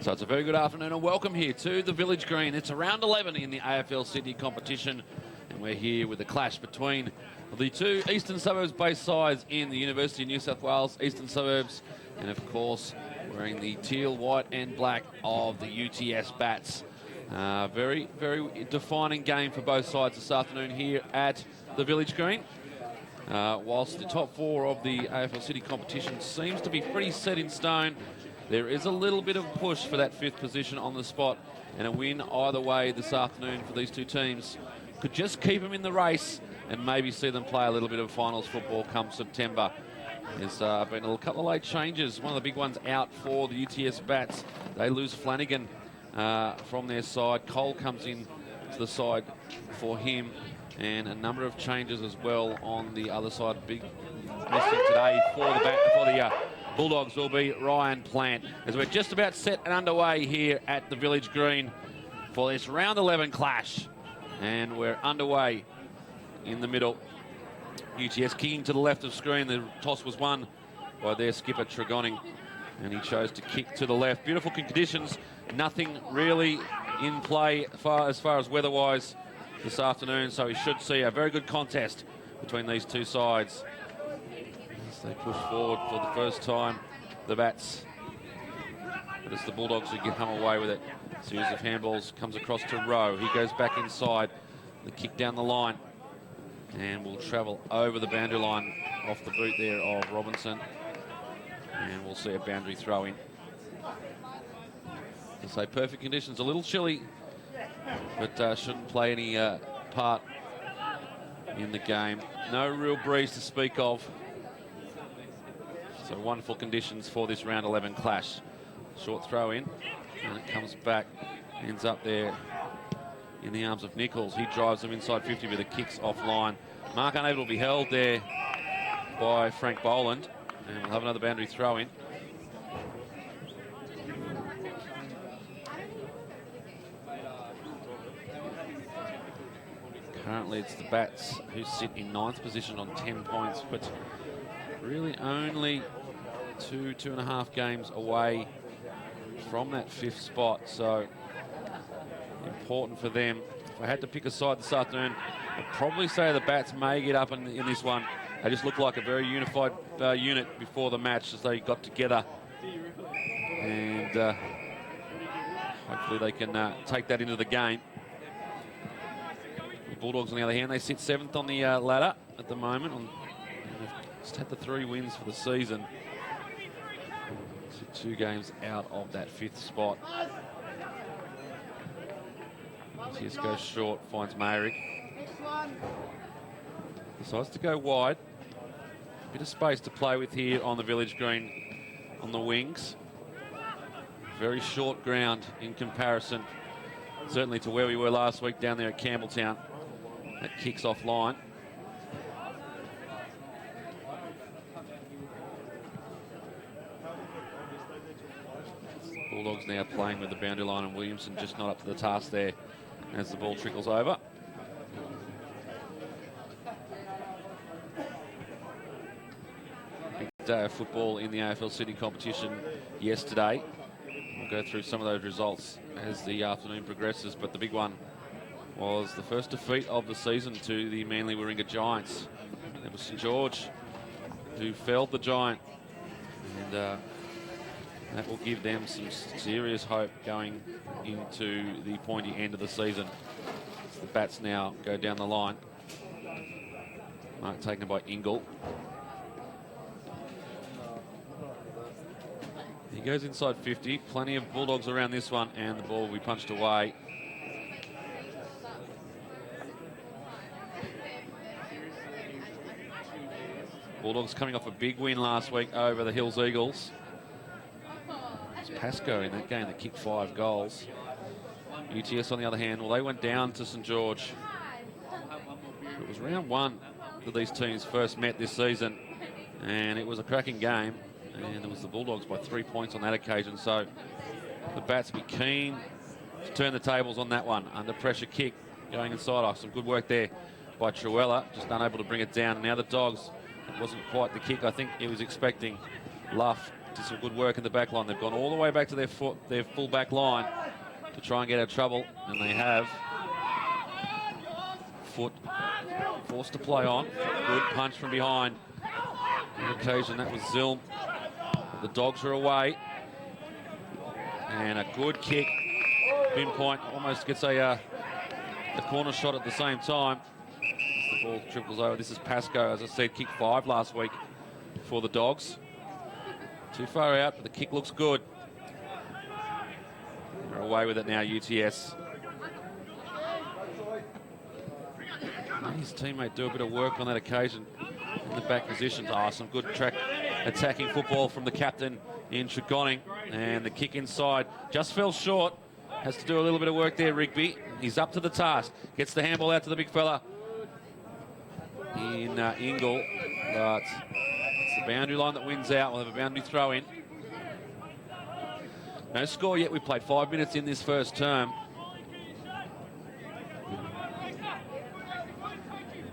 So it's a very good afternoon and welcome here to the Village Green. It's round 11 in the AFL Sydney competition, and we're here with the clash between the two Eastern Suburbs-based sides in the University of New South Wales Eastern Suburbs, and of course wearing the teal, white and black of the UTS Bats. Very, very defining game for both sides this afternoon here at the Village Green. Whilst the top four of the AFL City competition seems to be pretty set in stone, there is a little bit of a push for that fifth position on the spot, and a win either way this afternoon for these two teams could just keep them in the race and maybe see them play a little bit of finals football come September. There's been a couple of late changes. One of the big ones out for the UTS Bats. They lose Flanagan from their side. Cole comes in to the side for him, and a number of changes as well on the other side. Big missing today for the Bulldogs will be Ryan Plant, as we're just about set and underway here at the Village Green for this round 11 clash. And we're underway in the middle. UTS kicking to the left of screen. The toss was won by their skipper Tregoning, and he chose to kick to the left. Beautiful conditions, nothing really in play as far as weather-wise this afternoon, so we should see a very good contest between these two sides as they push forward for the first time, the Bats. But it's the Bulldogs who come away with it. Series of handballs comes across to Rowe. He goes back inside. The kick down the line and will travel over the boundary line off the boot there of Robinson. And we'll see a boundary throw in. To say perfect conditions, a little chilly, but shouldn't play any part in the game. No real breeze to speak of. So wonderful conditions for this round 11 clash. Short throw in, and it comes back, ends up there in the arms of Nichols. He drives them inside 50 with the kicks offline. Mark unable to be held there by Frank Boland, and we'll have another boundary throw in. Currently it's the Bats who sit in 9th position on 10 points, but really only two and a half games away from that 5th spot, so important for them. If I had to pick a side this afternoon, I'd probably say the Bats may get up in this one. They just look like a very unified unit before the match as they got together, and hopefully they can take that into the game. The Bulldogs, on the other hand, they sit 7th on the ladder at the moment. They've just had the 3 wins for the season. So 2 games out of that 5th spot. UTS goes short, finds Mayrick. Decides to go wide. A bit of space to play with here on the Village Green on the wings. Very short ground in comparison, certainly to where we were last week down there at Campbelltown. That kicks offline. Bulldogs now playing with the boundary line, and Williamson just not up to the task there as the ball trickles over. Big day of football in the AFL City competition yesterday. We'll go through some of those results as the afternoon progresses, but the big one was the first defeat of the season to the Manly Warringah Giants. It was St George who felled the Giant, and that will give them some serious hope going into the pointy end of the season. As the Bats now go down the line. Mark taken by Ingle. He goes inside 50. Plenty of Bulldogs around this one, and the ball will be punched away. Bulldogs coming off a big win last week over the Hills Eagles. It's Pascoe in that game that kicked 5 goals. UTS, on the other hand, well, they went down to St George. It was round 1 that these teams first met this season, and it was a cracking game, and it was the Bulldogs by 3 points on that occasion. So the Bats be keen to turn the tables on that one. Under pressure kick going inside. Oh, some good work there by Truella, just unable to bring it down. And now the Dogs, it wasn't quite the kick I think he was expecting. Luff did some good work in the back line. They've gone all the way back to their full back line to try and get out of trouble, and they have. Foot forced to play on. Good punch from behind. On occasion, that was Zilm. The Dogs are away. And a good kick. Pinpoint almost gets a corner shot at the same time. As the ball triples over. This is Pascoe, as I said, kicked 5 last week for the Dogs. Too far out, but the kick looks good. They're away with it now, UTS. His teammate do a bit of work on that occasion in the back positions. Some good track attacking football from the captain in Tregoning. And the kick inside just fell short. Has to do a little bit of work there, Rigby. He's up to the task. Gets the handball out to the big fella in Ingle. But it's the boundary line that wins out. We'll have a boundary throw in. No score yet. We played 5 minutes in this first term.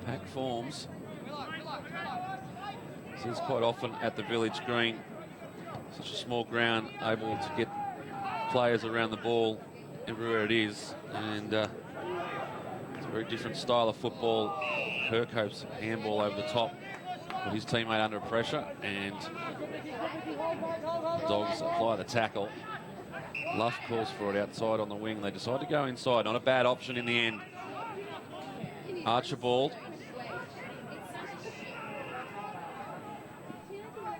Pack forms. This is quite often at the Village Green. Such a small ground, able to get players around the ball everywhere it is. And it's a very different style of football. Kirkhope's handball over the top. Put his teammate under pressure, and the Dogs apply the tackle. Luff calls for it outside on the wing. They decide to go inside. Not a bad option in the end. Archibald.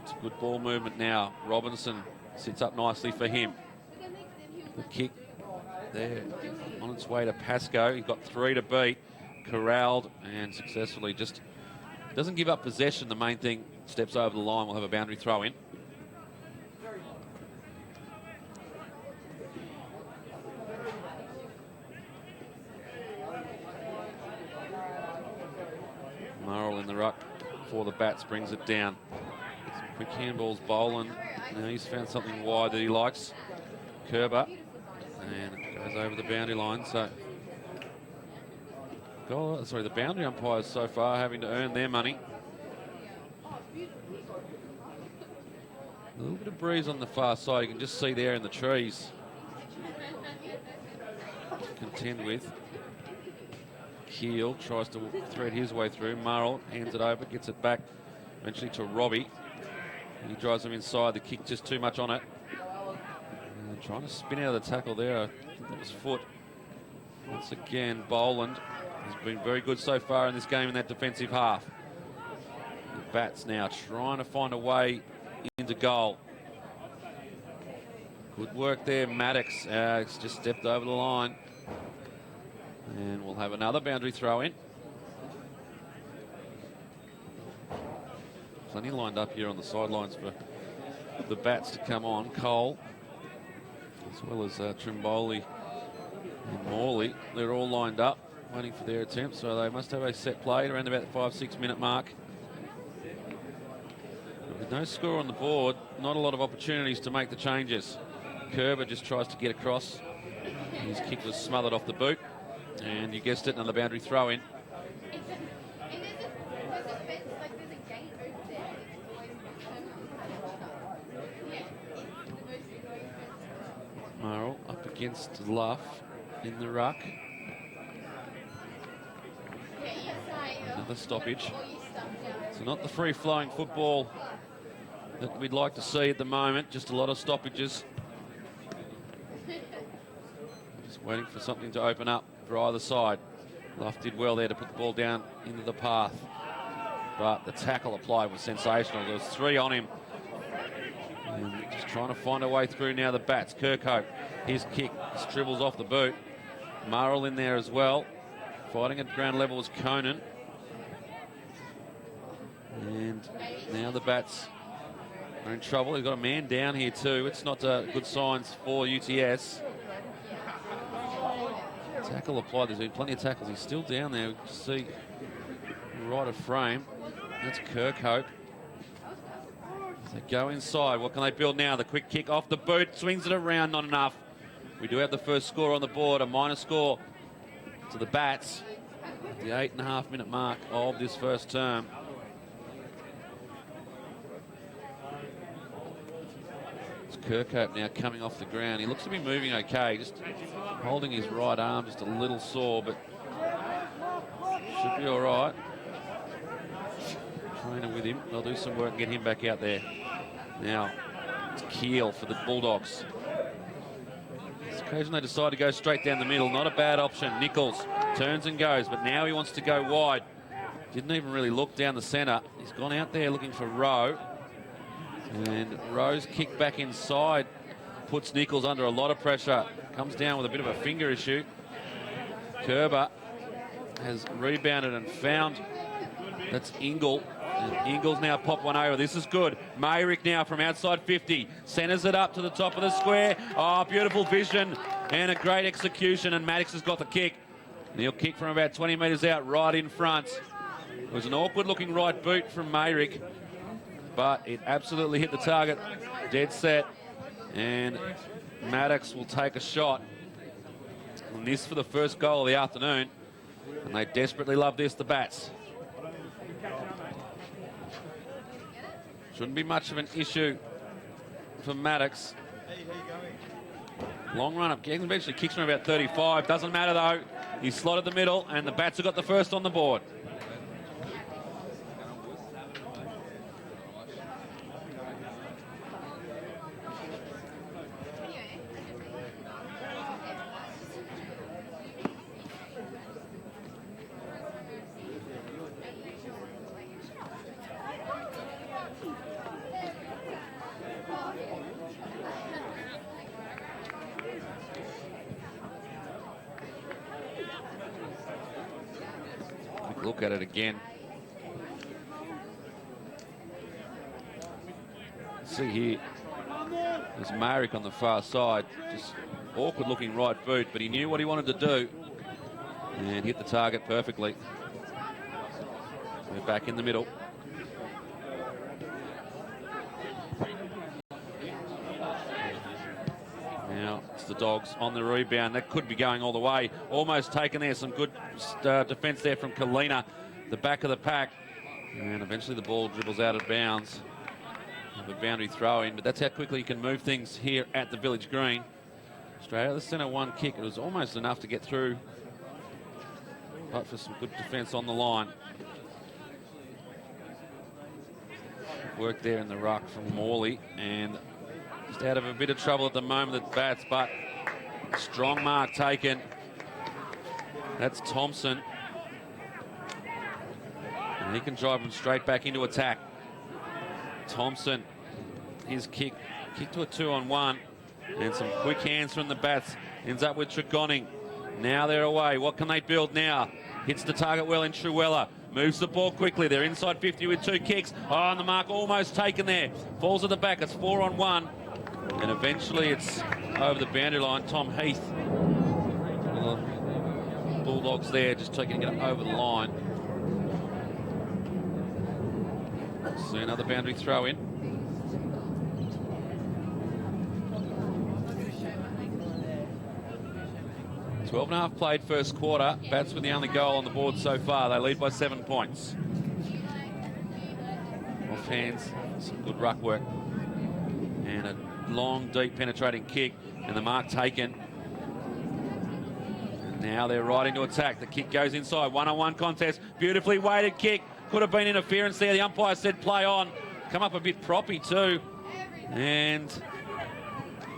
It's a good ball movement now. Robinson sits up nicely for him. The kick there on its way to Pascoe. He's got 3 to beat. Corralled and successfully just doesn't give up possession. The main thing, steps over the line. We'll have a boundary throw in. Murrell in the ruck for the Bats, brings it down. Some quick handballs, Boland. Now he's found something wide that he likes. Kerber. And it goes over the boundary line. So, the boundary umpires so far having to earn their money. A little bit of breeze on the far side. You can just see there in the trees. To contend with. Keel tries to thread his way through. Murrell hands it over, gets it back eventually to Robbie. He drives him inside. The kick just too much on it. And trying to spin out of the tackle there. I think that was foot. Once again, Boland has been very good so far in this game in that defensive half. The Bats now trying to find a way into goal. Good work there, Maddox. It's just stepped over the line. And we'll have another boundary throw in. Plenty lined up here on the sidelines for the Bats to come on. Cole, as well as Trimboli and Morley. They're all lined up, waiting for their attempt. So they must have a set play around about the 5-6 minute mark. But with no score on the board, not a lot of opportunities to make the changes. Kerber just tries to get across. His kick was smothered off the boot. And you guessed it, another boundary throw in. Murrell up against Luff in the ruck. Another stoppage. So not the free-flowing football that we'd like to see at the moment, just a lot of stoppages. Just waiting for something to open up for either side. Luff did well there to put the ball down into the path. But the tackle applied was sensational. There was 3 on him. And just trying to find a way through now the Bats. Kirkhope, his kick just dribbles off the boot. Murrell in there as well. Fighting at ground level was Conan. And now the Bats are in trouble. They've got a man down here too. It's not good signs for UTS. Tackle applied. There's been plenty of tackles. He's still down there. We can see right of frame. That's Kirkhope. So go inside. What can they build now? The quick kick off the boot. Swings it around. Not enough. We do have the first score on the board. A minor score to the Bats at the 8.5 minute mark of this first term. Kirkhope now coming off the ground. He looks to be moving okay, just holding his right arm just a little sore, but should be all right. Trainer with him. They'll do some work and get him back out there. Now, it's Keel for the Bulldogs. This occasion they decide to go straight down the middle. Not a bad option. Nichols turns and goes, but now he wants to go wide. Didn't even really look down the centre. He's gone out there looking for Rowe. And Rowe's kick back inside puts Nichols under a lot of pressure. Comes down with a bit of a finger issue. Kerber has rebounded and found. That's Ingle. And Ingle's now popped one over. This is good. Mayrick now from outside 50. Centres it up to the top of the square. Oh, beautiful vision and a great execution. And Maddox has got the kick. And he'll kick from about 20 metres out right in front. It was an awkward looking right boot from Mayrick, but it absolutely hit the target. Dead set. And Maddox will take a shot. And this for the first goal of the afternoon. And they desperately love this, the Bats. Shouldn't be much of an issue for Maddox. Long run up. Eventually kicks from about 35. Doesn't matter though. He's slotted the middle and the Bats have got the first on the board. Look at it again. See here, there's Mayrick on the far side. Just awkward looking right boot, but he knew what he wanted to do and hit the target perfectly. We're back in the middle. Now it's the Dogs on the rebound. That could be going all the way. Almost taken there. Some good defence there from Kalina, the back of the pack. And eventually the ball dribbles out of bounds. The boundary throw in, but that's how quickly you can move things here at the Village Green. Straight out of the centre, one kick. It was almost enough to get through, but for some good defence on the line. Work there in the ruck from Morley, and just out of a bit of trouble at the moment at Bats, but strong mark taken. That's Thompson. And he can drive him straight back into attack. Thompson, his kick to a 2-on-1, and some quick hands from the Bats. Ends up with Tregonning. Now they're away. What can they build now? Hits the target well in Truella. Moves the ball quickly. They're inside 50 with two kicks. Oh, and the mark almost taken there. Falls at the back. It's 4-on-1. And eventually it's over the boundary line. Tom Heath. Bulldogs there just taking it over the line. See another boundary throw in. Twelve and a half played first quarter. Bats with the only goal on the board so far. They lead by 7 points. Off hands, some good ruck work. And a long, deep penetrating kick. And the mark taken. And now they're right into attack. The kick goes inside. One-on-one contest. Beautifully weighted kick. Could have been interference there. The umpire said play on. Come up a bit proppy too. And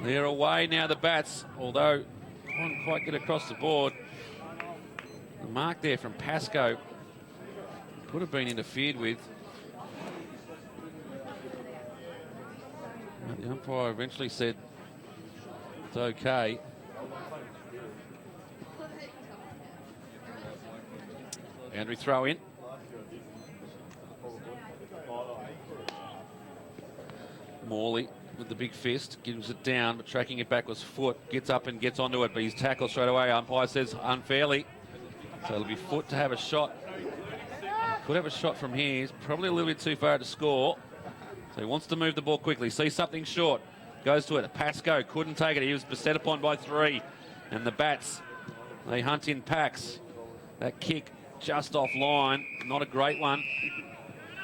they're away now, the Bats, although couldn't quite get across the board. The mark there from Pascoe could have been interfered with. But the umpire eventually said it's okay. Boundary throw in. Morley with the big fist, gives it down, but tracking it back was foot, gets up and gets onto it, but he's tackled straight away. Umpire says unfairly. So it'll be foot to have a shot. Could have a shot from here. He's probably a little bit too far to score. So he wants to move the ball quickly. Sees something short. Goes to it. Pascoe couldn't take it. He was beset upon by 3. And the Bats, they hunt in packs. That kick just offline. Not a great one.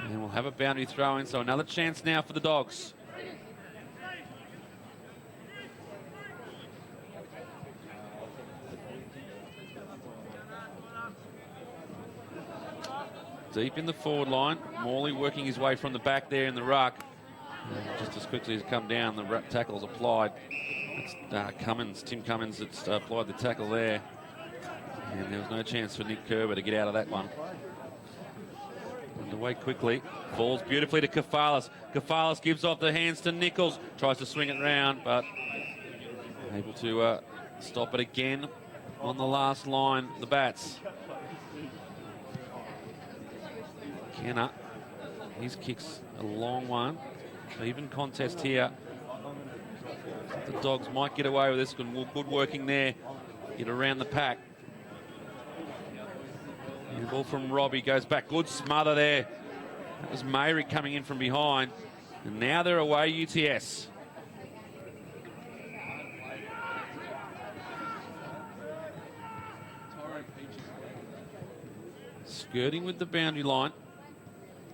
And we'll have a boundary throw in. So another chance now for the Dogs. deep in the forward line. Morley working his way from the back there in the ruck. And just as quickly as come down, the tackle's applied. It's Tim Cummins that's applied the tackle there. And there was no chance for Nick Kerber to get out of that one. Underway quickly. Falls beautifully to Kafalis. Kafalis gives off the hands to Nichols. Tries to swing it round, but able to stop it again on the last line, the Bats. Kenner, his kick's a long one. Even contest here. The Dogs might get away with this. Good working there. Get around the pack. And the ball from Robbie goes back. Good smother there. That was Mayrick coming in from behind. And now they're away, UTS. Skirting with the boundary line.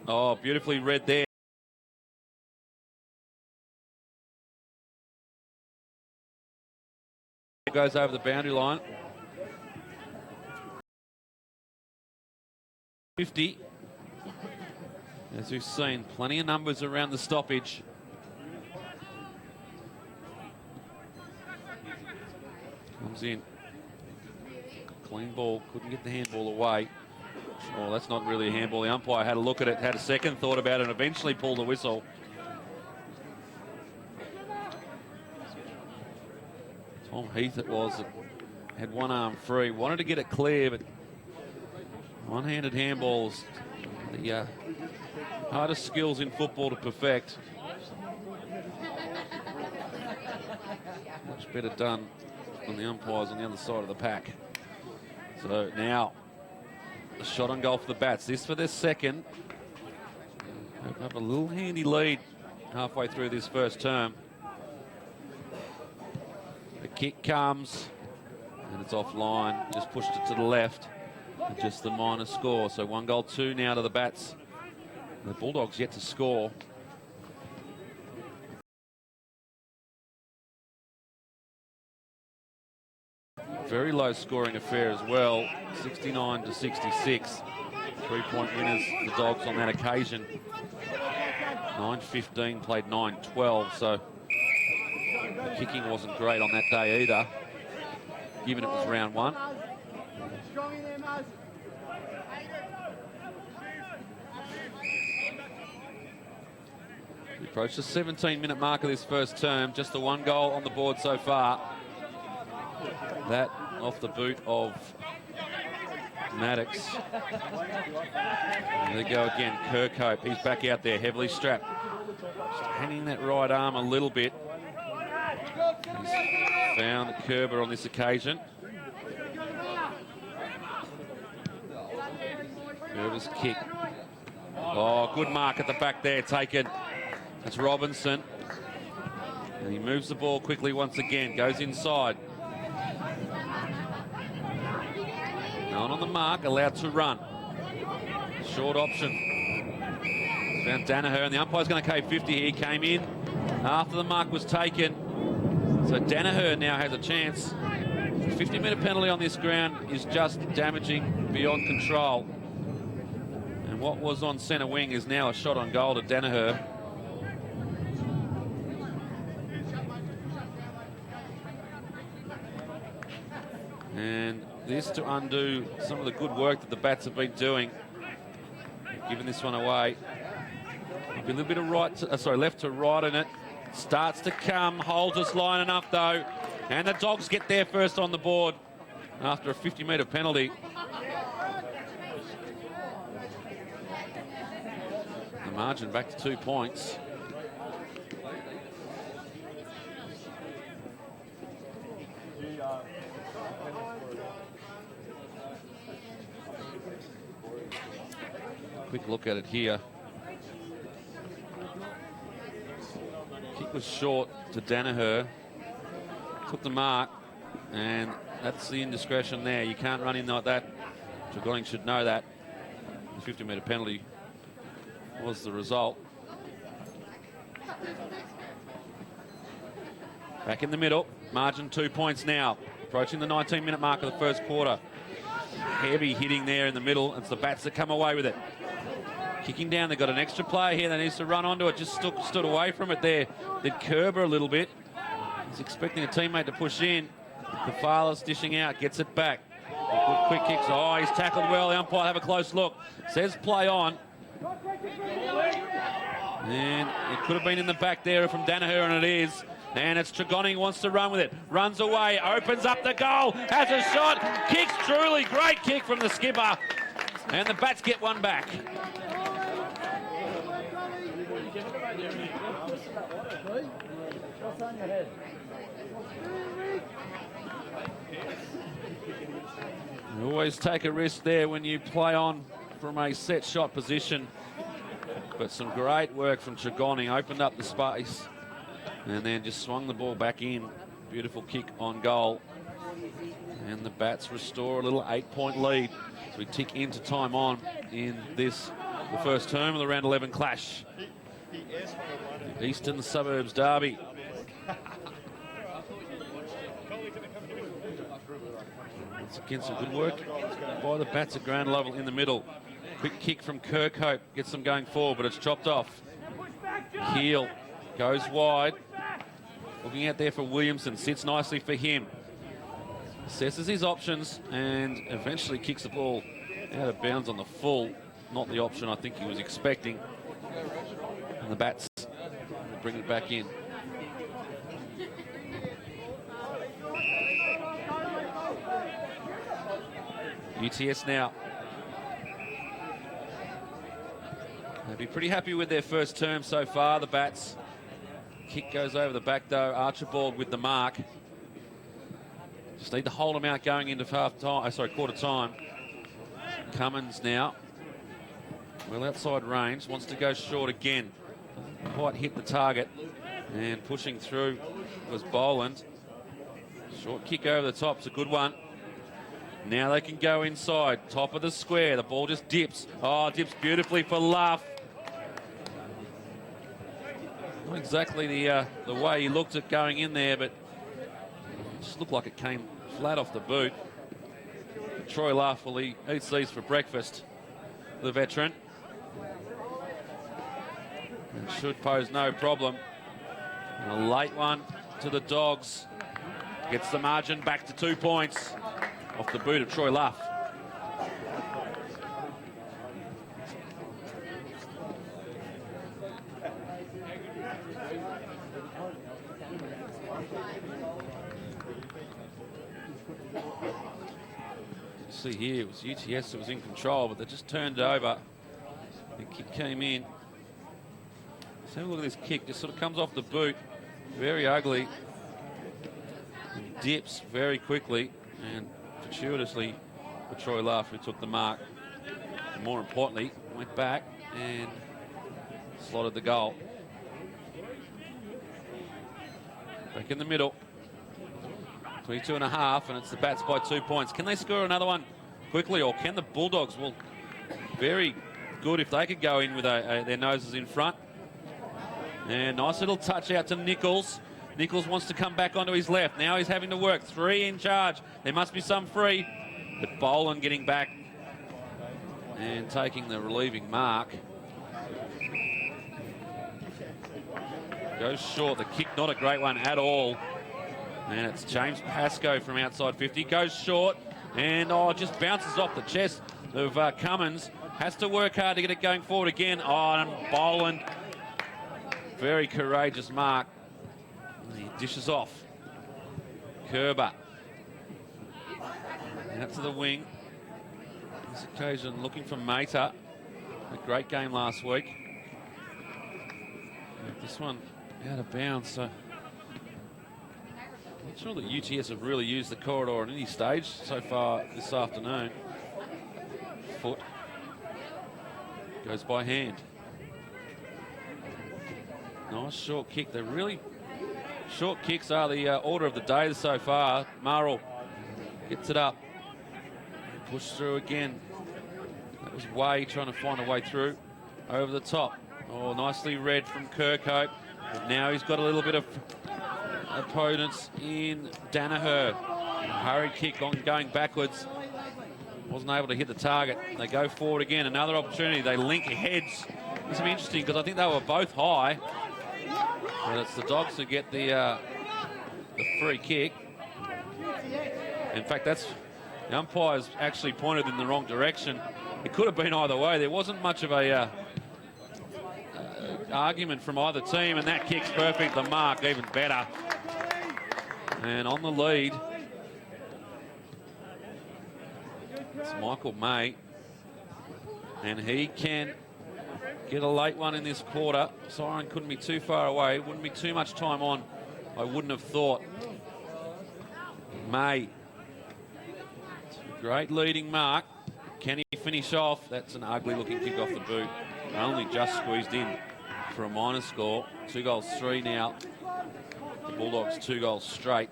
Oh, beautifully read there. Goes over the boundary line. 50. As we've seen, plenty of numbers around the stoppage. Comes in. Clean ball, couldn't get the handball away. Oh, that's not really a handball. The umpire had a look at it, had a second thought about it, and eventually pulled the whistle. Tom Heath it was, that had one arm free, wanted to get it clear, but one-handed handballs, the hardest skills in football to perfect. Much better done on the umpires on the other side of the pack. So now, a shot on goal for the Bats. This for their second. Open up a little handy lead halfway through this first term. The kick comes, and it's offline. Just pushed it to the left. And just the minor score. So 1-2 now to the Bats. The Bulldogs yet to score. Very low scoring affair as well. 69-66. 3-point winners, the Dogs on that occasion. 9-15 played 9-12. So the kicking wasn't great on that day either, given it was round one. We approach the 17-minute mark of this first term. Just the one goal on the board so far. That off the boot of Maddox. And there they go again, Kirkhope. He's back out there, heavily strapped. Just hanging that right arm a little bit. He's found Kerber on this occasion. Kerber's kick. Oh, good mark at the back there taken. It's Robinson. And he moves the ball quickly once again, goes inside. No one on the mark, allowed to run. Short option. Found Danaher, and the umpire's going to K50 here. He came in after the mark was taken. So Danaher now has a chance. 50-metre penalty on this ground is just damaging beyond control. And what was on centre wing is now a shot on goal to Danaher. And this to undo some of the good work that the Bats have been doing. Giving this one away. Maybe a little bit of left to right in it. Starts to come, holds us line enough though. And the Dogs get there first on the board after a 50-metre penalty. The margin back to 2 points. Quick look at it here. Kick was short to Danaher. Took the mark, and that's the indiscretion there. You can't run in like that. Tregoning should know that. The 50-metre penalty was the result. Back in the middle. Margin 2 points now. Approaching the 19-minute mark of the first quarter. Heavy hitting there in the middle. It's the Bats that come away with it. Kicking down, they've got an extra player here that needs to run onto it. Just stood away from it there. Did Kerber a little bit. He's expecting a teammate to push in. Kefala's dishing out, gets it back. Good quick kicks. Oh, he's tackled well. The umpire have a close look. Says play on. And it could have been in the back there from Danaher, and it is. And it's Trigoni wants to run with it. Runs away, opens up the goal, has a shot, kicks truly. Great kick from the skipper. And the Bats get one back. You always take a risk there when you play on from a set shot position. But some great work from Trigoni. Opened up the space and then just swung the ball back in. Beautiful kick on goal. And the Bats restore a little 8-point lead as we tick into time on in this, the first term of the round 11 clash. The Eastern Suburbs derby. Once again, some good work by the Bats at ground level in the middle. Quick kick from Kirkhope, gets them going forward, but it's chopped off. Heel goes wide. Looking out there for Williamson, sits nicely for him. Assesses his options and eventually kicks the ball out of bounds on the full. Not the option I think he was expecting. And the Bats bring it back in. UTS now. They'll be pretty happy with their first term so far, the Bats. Kick goes over the back though. Archibald with the mark. Just need to hold them out going into quarter time. Cummins now. Well outside range. Wants to go short again. Doesn't quite hit the target. And pushing through was Boland. Short kick over the top. It's a good one. Now they can go inside. Top of the square. The ball just dips. Oh, dips beautifully for Luff. Not exactly the way he looked at going in there, but it just looked like it came flat off the boot. Troy Luff, well, he eats these for breakfast, the veteran. And should pose no problem. And a late one to the Dogs. Gets the margin back to 2 points off the boot of Troy Luff. See here, it was UTS that was in control, but they just turned over. The kick came in. Let's have a look at this kick. Just sort of comes off the boot. Very ugly. And dips very quickly and fortuitously for Troy Luff, who took the mark. And more importantly, went back and slotted the goal. Back in the middle. 22.5, and it's the Bats by 2 points. Can they score another one quickly, or can the Bulldogs? Well, very good if they could go in with their noses in front. And nice little touch out to Nichols. Nichols wants to come back onto his left. Now he's having to work. 3 in charge. There must be some free. But Boland getting back and taking the relieving mark. Goes short. The kick, not a great one at all. And it's James Pascoe from outside 50. Goes short and just bounces off the chest of Cummins. Has to work hard to get it going forward again. And Boland. Very courageous mark. And he dishes off. Kerber. Out to the wing. This occasion looking for Mater. A great game last week. This one out of bounds, so not sure that UTS have really used the corridor at any stage so far this afternoon. Foot goes by hand. Nice short kick. They're really short kicks are the order of the day so far. Marl gets it up. Push through again. That was Way trying to find a way through. Over the top. Oh, nicely read from Kirkhope. But now he's got a little bit of opponents in Danaher. Hurry kick on going backwards. wasn't able to hit the target. They go forward again. Another opportunity. They link heads. This will be interesting because I think they were both high. But it's the Dogs who get the free kick. In fact, the umpire's actually pointed in the wrong direction. It could have been either way. There wasn't much of a argument from either team, and that kick's perfect. The mark even better. And on the lead, it's Michael May, and he can get a late one in this quarter. Siren couldn't be too far away. Wouldn't be too much time on, I wouldn't have thought. May, great leading mark. Can he finish off? That's an ugly looking kick off the boot. Only just squeezed in for a minor score. 2 goals, 3 now. The Bulldogs 2 goals straight.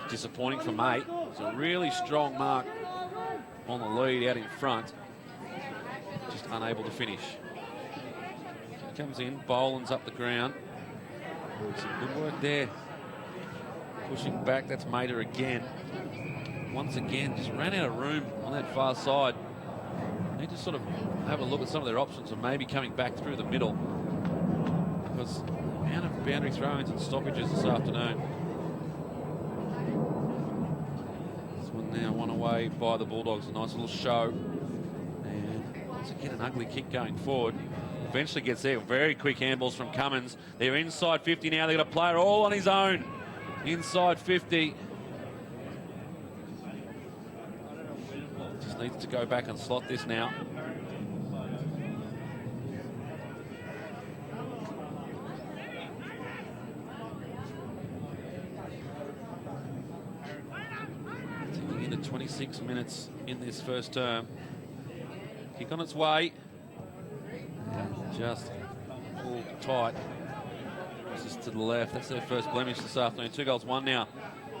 Disappointing for May. It's a really strong mark on the lead out in front. Just unable to finish. He comes in, Boland's up the ground. Some good work there. Pushing back, that's Mater again. Once again, just ran out of room on that far side. Need to sort of have a look at some of their options and maybe coming back through the middle. Because the amount of boundary throw-ins and stoppages this afternoon. This one now one away by the Bulldogs. A nice little show. And once again, an ugly kick going forward. Eventually gets there. Very quick handballs from Cummins. They're inside 50 now. They've got a player all on his own. Inside 50. Just needs to go back and slot this now. Taking into 26 minutes in this first term. Kick on its way. Just pulled tight. Just to the left. That's their first blemish this afternoon. 2 goals, 1 now.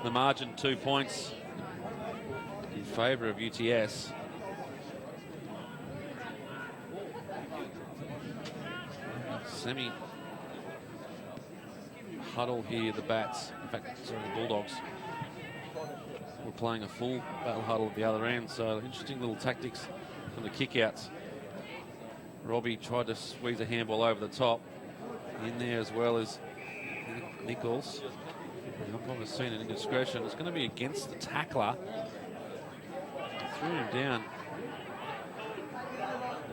The margin, 2 points in favour of UTS. Semi huddle here, the Bats. In fact, sorry, the Bulldogs. We're playing a full battle huddle at the other end, so interesting little tactics from the kickouts. Robbie tried to squeeze a handball over the top. In there as well as Nichols. I've probably seen an indiscretion. It's going to be against the tackler. Threw him down.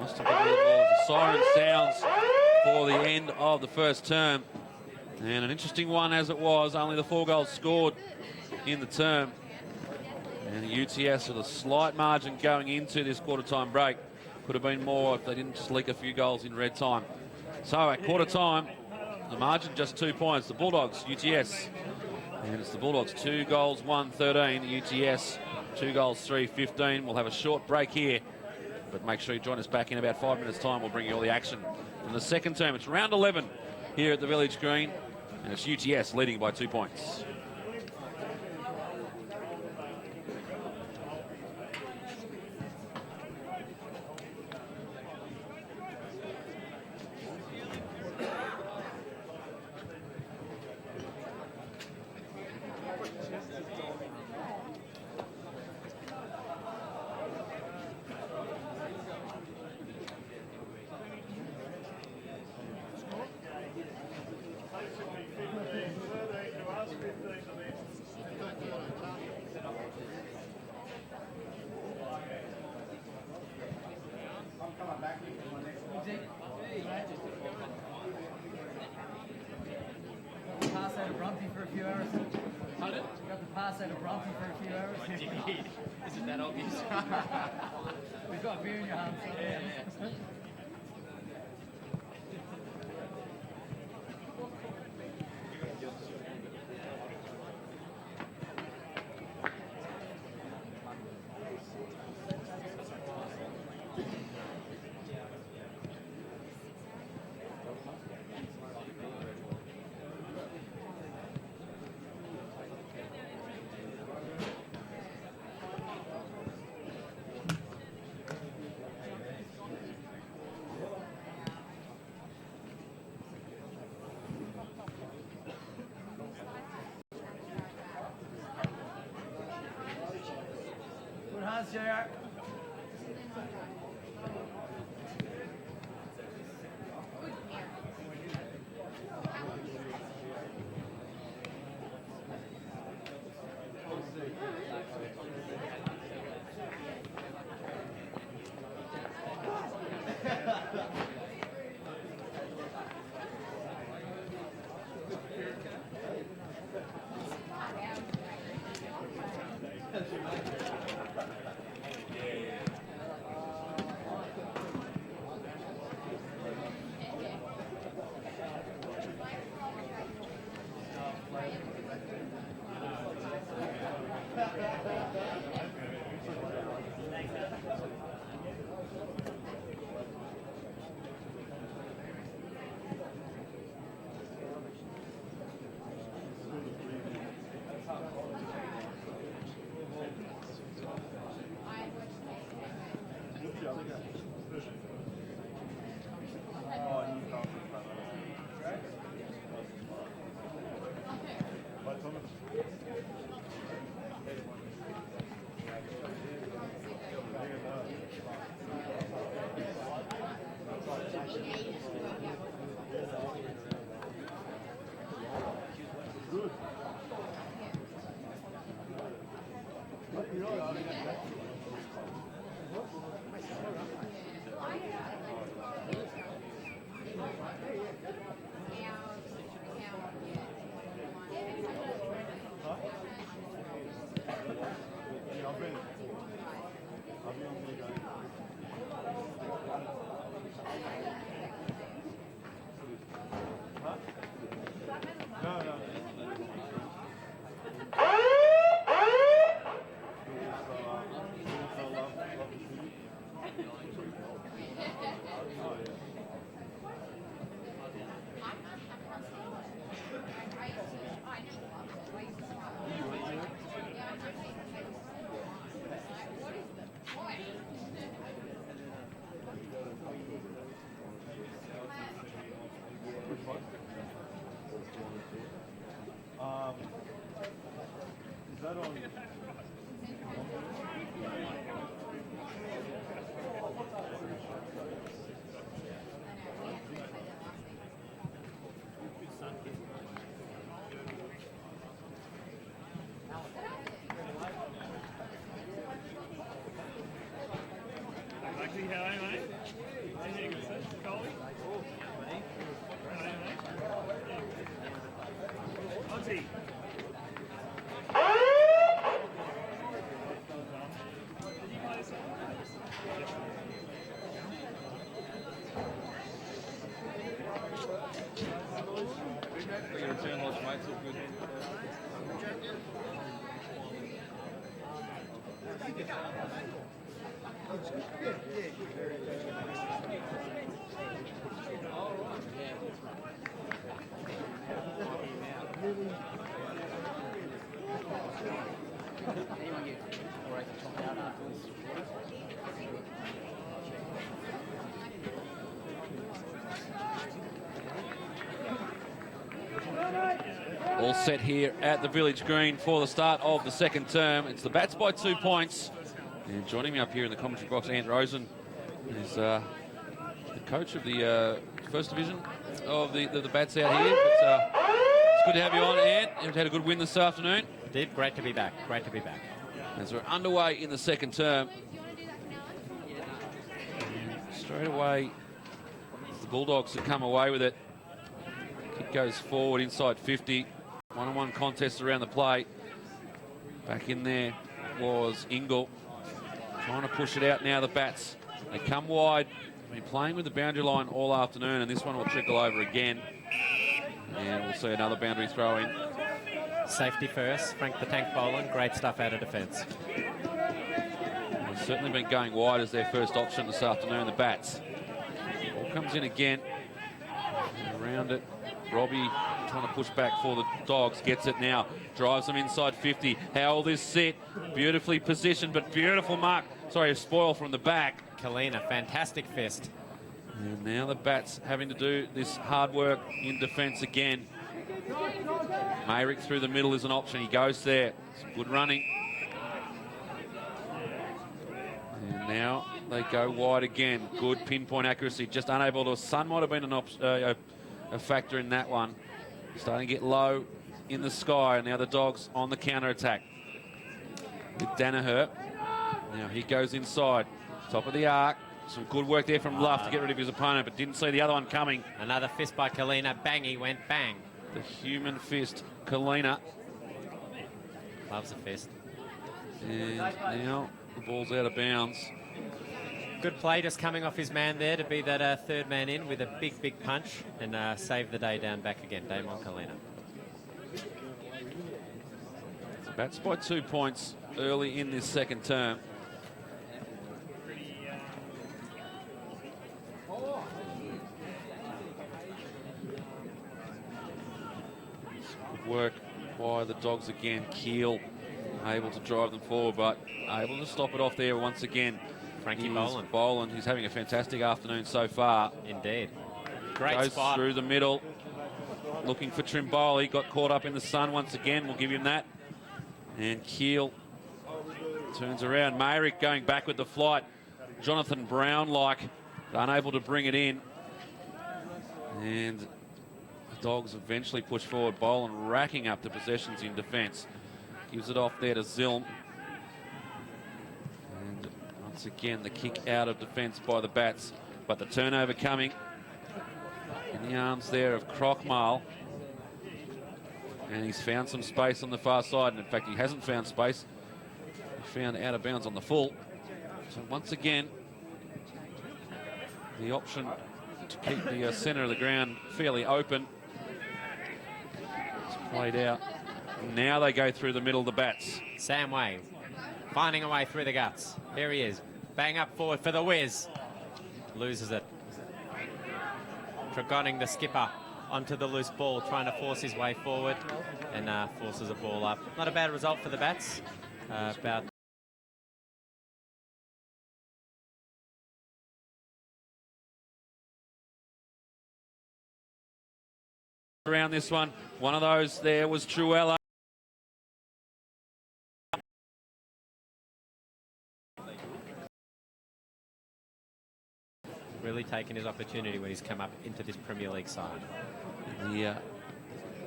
Lost a couple of balls. The siren sounds for the end of the first term. And an interesting one as it was. Only the 4 goals scored in the term. And the UTS with a slight margin going into this quarter-time break. Could have been more if they didn't just leak a few goals in red time. So at quarter-time, the margin just 2 points. The Bulldogs, UTS. And it's the Bulldogs 2 goals, 1-13. UTS 2 goals, 3-15. We'll have a short break here. But make sure you join us back in about 5 minutes' time. We'll bring you all the action from the second term. It's round 11 here at the Village Green. And it's UTS leading by 2 points. Isn't that obvious? We've got a beer in your hands. Yeah. Chance, Jack. Is that on? Lucky, how are you, mate? How you going, sir? Coley? Ozzy. Did you play something? Your return lodge, mate. It's all good. All set here at the Village Green for the start of the second term. It's the Bats by 2 points. And joining me up here in the commentary box, Ant Rosen, is the coach of the first division of the Bats out here. But, it's good to have you on, Ant. You've had a good win this afternoon. Did. Great to be back. Great to be back. As we're underway in the second term. Straight away, the Bulldogs have come away with it. Kick goes forward inside 50. One-on-one contest around the plate. Back in there was Ingle. Trying to push it out now, the Bats. They come wide. Been playing with the boundary line all afternoon, and this one will trickle over again. And we'll see another boundary throw in. Safety first. Frank the Tank Boland. Great stuff out of defence. They've certainly been going wide as their first option this afternoon, the Bats. Ball comes in again. Around it. Robbie trying to push back for the Dogs. Gets it now. Drives them inside 50. How will this sit? Beautifully positioned, but beautiful mark. Sorry, a spoil from the back. Kalina, fantastic fist. And now the Bats having to do this hard work in defence again. Mayrick through the middle is an option. He goes there. Some good running. And now they go wide again. Good pinpoint accuracy, just unable to. Sun might have been a factor in that one. Starting to get low in the sky, and now the Dogs on the counter-attack. With Danaher. Now he goes inside, top of the arc. Some good work there from Luff to get rid of his opponent, but didn't see the other one coming. Another fist by Kalina. Bang, he went bang. The human fist, Kalina. Loves a fist. And now the ball's out of bounds. Good play just coming off his man there to be that third man in with a big, big punch and save the day down back again. Damon Kalina. Bats by 2 points early in this second term. Good work by the Dogs again. Keel able to drive them forward, but able to stop it off there once again. Frankie Boland, who's having a fantastic afternoon so far. Indeed. Great Goes spot. through the middle, looking for Trimboli. Got caught up in the sun once again. We'll give him that. And Keel turns around. Mayrick going back with the flight. Jonathan Brown-like, unable to bring it in. And the Dogs eventually push forward. Boland racking up the possessions in defence. Gives it off there to Zilm. And once again, the kick out of defence by the Bats. But the turnover coming in the arms there of Crockmall. And he's found some space on the far side. And in fact, he hasn't found space. He found out of bounds on the full. So once again, the option to keep the centre of the ground fairly open. It's played out. Now they go through the middle of the Bats. Sam Way finding a way through the guts. Here he is. Bang up forward for the whiz. Loses it. Tregonning, the skipper, onto the loose ball, trying to force his way forward and forces a ball up. Not a bad result for the Bats. About around this one. One of those there was Truella. really taken his opportunity when he's come up into this Premier League side.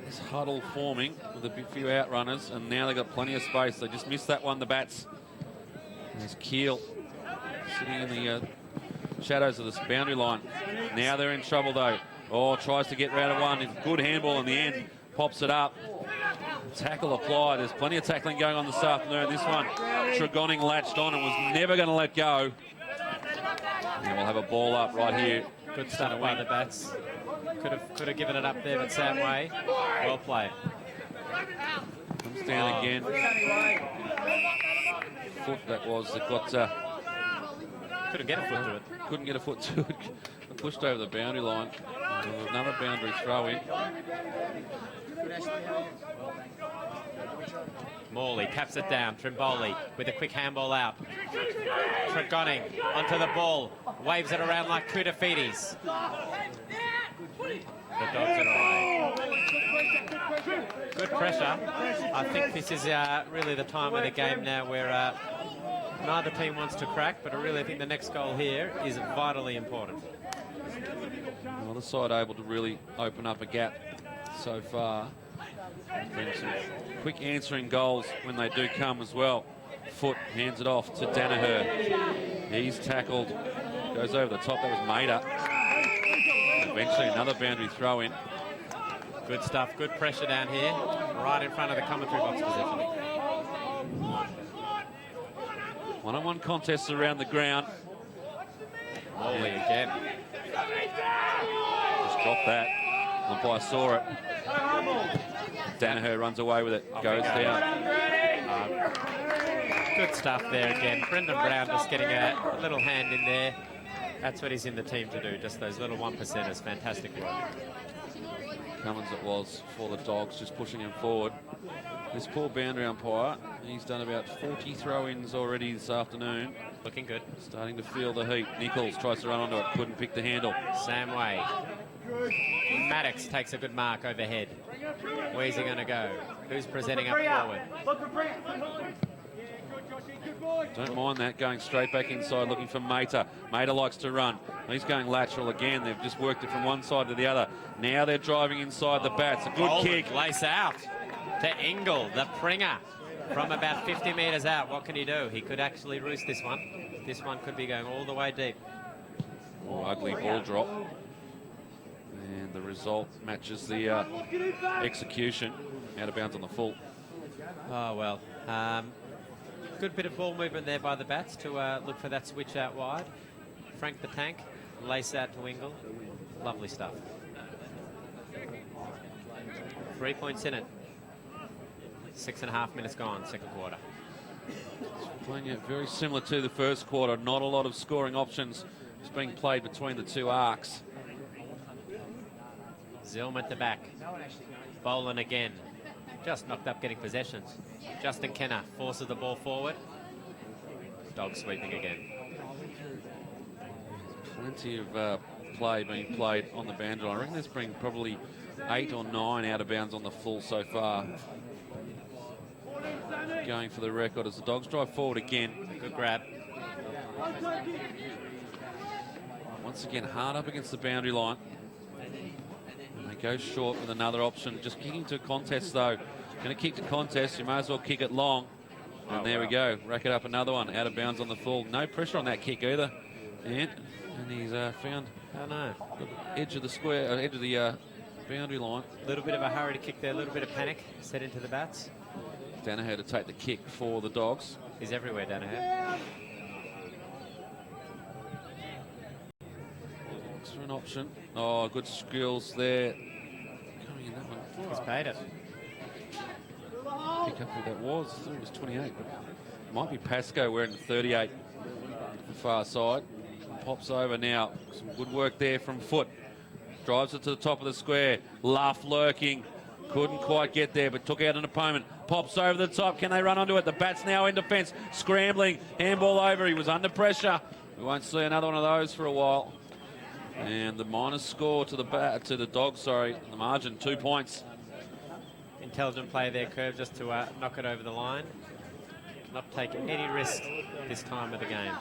This huddle forming with a few outrunners, and now they've got plenty of space. They just missed that one, the Bats. There's Keel sitting in the shadows of this boundary line. Now they're in trouble, though. Oh, tries to get round of one. Good handball in the end. Pops it up. Tackle applied. There's plenty of tackling going on this afternoon. This one, Tregonning latched on and was never going to let go. And we'll have a ball up right here. Good stuff by the Bats. Could have given it up there, but Sam Way, well played. Comes down again. Foot that was. It got. Couldn't get a foot to it. Couldn't get a foot to it. Pushed over the boundary line. Another boundary throw in. Morley taps it down. Trimboli with a quick handball out. Tregonning onto the ball. Waves it around like Koutafidis. The Dogs are away. Good pressure. I think this is really the time of the game now where neither team wants to crack, but I really think the next goal here is vitally important. Well, the side able to really open up a gap so far. Been some quick answering goals when they do come as well. Foot hands it off to Danaher. He's tackled. Goes over the top. That was Mader. Eventually another boundary throw in. Good stuff. Good pressure down here. Right in front of the commentary box position. One-on-one contests around the ground. Morley again. Just dropped that. Umpire saw it. Danaher runs away with it. Goes down. Good stuff there again. Brendan Brown just getting a little hand in there. That's what he's in the team to do. Just those little 1%ers. Fantastic work. Cummins it was for the Dogs, just pushing him forward. This poor boundary umpire, he's done about 40 throw-ins already this afternoon. Looking good. Starting to feel the heat. Nichols tries to run onto it, couldn't pick the handle. Sam Way. Maddox takes a good mark overhead. Where's he going to go? Who's presenting up forward? Don't mind that, going straight back inside, looking for Mater. Mater likes to run. He's going lateral again. They've just worked it from one side to the other. Now they're driving inside the Bats. A good kick. Lace out to Ingle, the pringer, from about 50 metres out. What can he do? He could actually roost this one. This one could be going all the way deep. Oh, ugly ball drop. And the result matches the execution. Out of bounds on the full. Oh, well. Good bit of ball movement there by the Bats to look for that switch out wide. Frank the Tank, lace out to Ingle. Lovely stuff. 3 points in it. 6.5 minutes gone, second quarter. Playing it very similar to the first quarter. Not a lot of scoring options. It's being played between the two arcs. Zilm at the back. Boland again. Just knocked up getting possessions. Justin Kenner forces the ball forward. Dog sweeping again. Plenty of play being played on the boundary line. I reckon there's been probably 8 or 9 out of bounds on the full so far. Going for the record as the Dogs drive forward again. Good grab. Once again, hard up against the boundary line. And they go short with another option. Just kicking to contest though. Going to kick to contest. You may as well kick it long. And there we go. Rack it up another one. Out of bounds on the full. No pressure on that kick either. And he's found the edge of the square, edge of the boundary line. A little bit of a hurry to kick there. A little bit of panic set into the Bats. Danaher to take the kick for the Dogs. He's everywhere, Danaher. Looks for an option. Oh, good skills there. Coming in that one. He's paid it. Pick up who that was. I thought it was 28, but it might be Pascoe wearing the 38 the far side. Pops over now. Some good work there from Foot. Drives it to the top of the square. Luff lurking. Couldn't quite get there, but took out an opponent. Pops over the top. Can they run onto it? The Bats now in defence. Scrambling. Handball over. He was under pressure. We won't see another one of those for a while. And the minus score to the Dogs, sorry. The margin, 2 points. Intelligent play there, Curve, just to knock it over the line. Not take any risk this time of the game.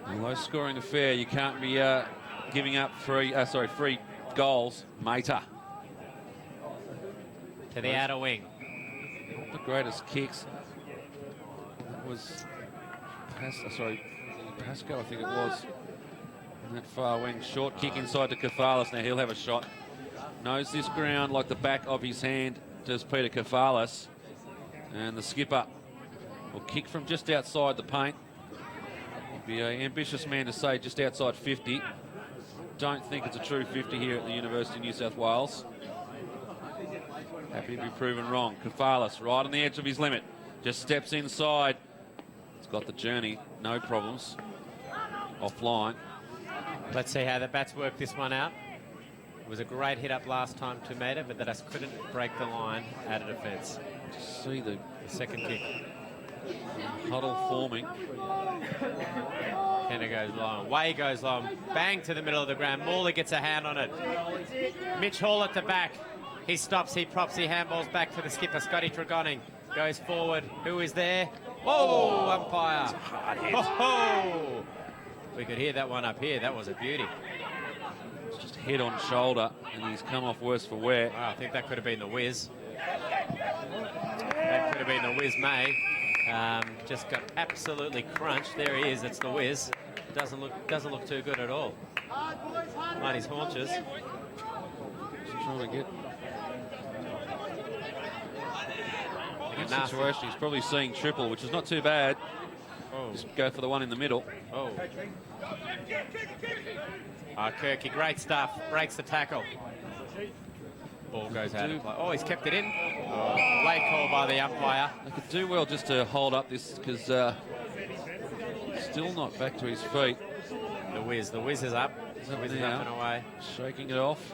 A low-scoring affair. You can't be giving up free goals. Mater. To the outer wing. Not the greatest kicks. That was Pascoe, I think it was. In that far wing. Short kick inside to Kefalis. Now he'll have a shot. Knows this ground like the back of his hand. Does Peter Kefalis. And the skipper will kick from just outside the paint. He'd be an ambitious man to say just outside 50. Don't think it's a true 50 here at the University of New South Wales. Happy to be proven wrong. Kefalis right on the edge of his limit. Just steps inside. It's got the journey. No problems. Offline. Let's see how the Bats work this one out. It was a great hit up last time to Mater, but they just couldn't break the line out of defence. Just see the second kick. Huddle forming. Kenner goes long. Way goes long. Bang to the middle of the ground. Morley gets a hand on it. Mitch Hall at the back. He stops, he props, he handballs back to the skipper. Scotty Tregonning goes forward. Who is there? Oh, umpire. Hard hit. Oh, we could hear that one up here. That was a beauty. It's just head on shoulder, and he's come off worse for wear. Oh, I think that could have been the whiz. That could have been the whiz, May. Just got absolutely crunched. There he is. It's the whiz. Doesn't look too good at all. On his haunches. Just trying to get. In that situation, he's probably seeing triple, which is not too bad. Oh. Just go for the one in the middle. Oh. Kirky, great stuff. Breaks the tackle. Ball goes out of play. Oh, he's kept it in. Oh, late call by the umpire. They could do well just to hold up this because still not back to his feet. The whiz is up. The whiz is up and away. Shaking it off.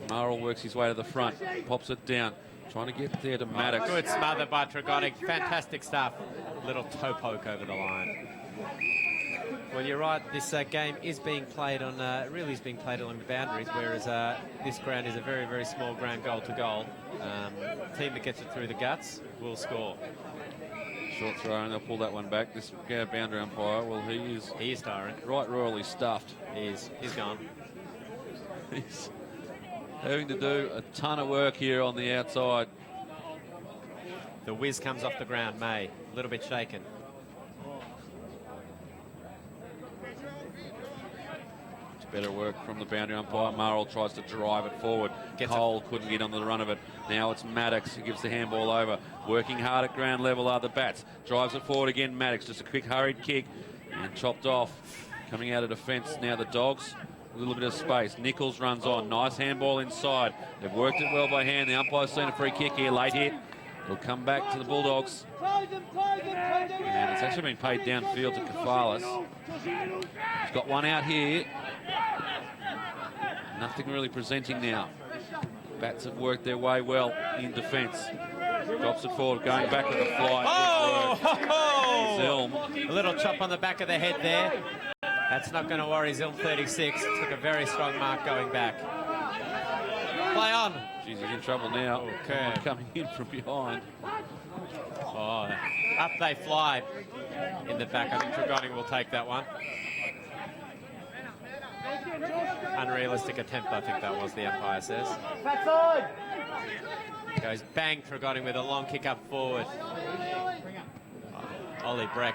Marl works his way to the front, pops it down, trying to get there to Maddox. Good smother by Tregonning. Fantastic stuff. Little toe poke over the line. Well, you're right. This game is being played on, really is being played along the boundaries, whereas this ground is a very, very small ground goal to goal. Team that gets it through the guts will score. Short throw, and they'll pull that one back. This boundary umpire, well, he is tiring. Right royally stuffed. He is. He's gone. He's having to do a ton of work here on the outside. The whiz comes off the ground, May. A little bit shaken. Better work from the boundary umpire. Marl tries to drive it forward. Cole couldn't get onto the run of it. Now it's Maddox who gives the handball over. Working hard at ground level are the Bats. Drives it forward again, Maddox. Just a quick hurried kick and chopped off. Coming out of defence now the Dogs. A little bit of space. Nichols runs on. Nice handball inside. They've worked it well by hand. The umpire's seen a free kick here. Late hit. It'll come back to the Bulldogs. And it's actually been paid downfield to Kafalis. He's got one out here. Nothing really presenting now. Bats have worked their way well in defence. Drops it forward, going back with a fly. Zilm. A little chop on the back of the head there. That's not going to worry Zilm 36. Took a very strong mark going back. Play on. Jeez, he's in trouble now. Okay. Coming in from behind. Oh, up they fly in the back. I think Tregoning will take that one. Unrealistic attempt, I think that was, the umpire says. Goes bang, Tregoning with a long kick up forward. Ollie Breck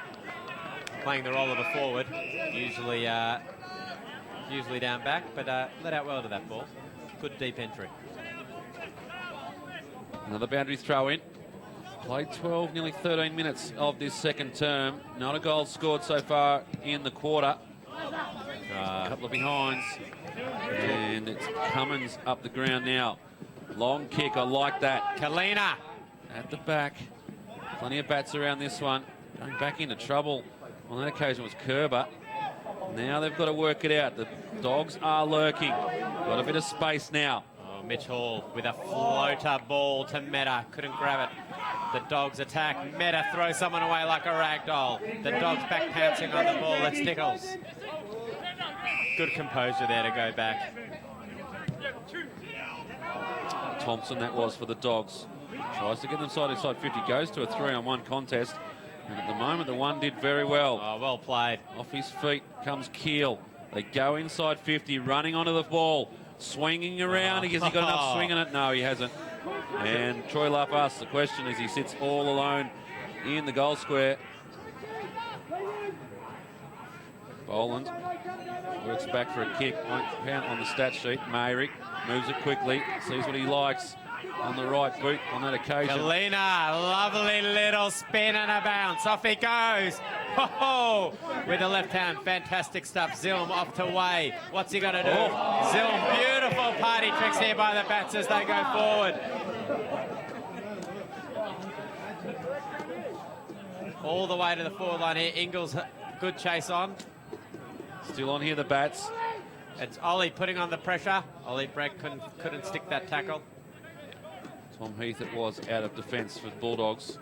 playing the role of a forward, usually down back, but let out well to that ball. Good deep entry. Another boundary throw in. Played 12, nearly 13 minutes of this second term. Not a goal scored so far in the quarter. A couple of behinds. And it's Cummins up the ground now. Long kick, I like that. Kalina at the back. Plenty of Bats around this one. Going back into trouble. On that occasion was Kerber. Now they've got to work it out. The Dogs are lurking. Got a bit of space now. Oh, Mitch Hall with a floater ball to Meta. Couldn't grab it. The Dogs attack. Meta throws someone away like a rag doll. The Dogs back pouncing on the ball. That's Nichols. Good composure there to go back. Thompson, that was for the Dogs. Tries to get them side to side 50. Goes to a 3-on-1 contest. And at the moment, the one did very well. Oh, well played. Off his feet comes Keel. They go inside 50, running onto the ball. Swinging around. Has he got enough swing in it? No, he hasn't. And Troy Luff asks the question as he sits all alone in the goal square. Boland works back for a kick. Won't count on the stat sheet. Mayrick moves it quickly. Sees what he likes on the right boot on that occasion. Kalina, lovely little spin and a bounce. Off he goes. Oh, with the left hand, fantastic stuff. Zilm off to Way. What's he going to do? Zilm, beautiful party tricks here by the Bats as they go forward. All the way to the forward line here. Ingles, good chase on. Still on here, the Bats. It's Ollie putting on the pressure. Ollie Breck couldn't stick that tackle. Tom Heath it was out of defence for the Bulldogs.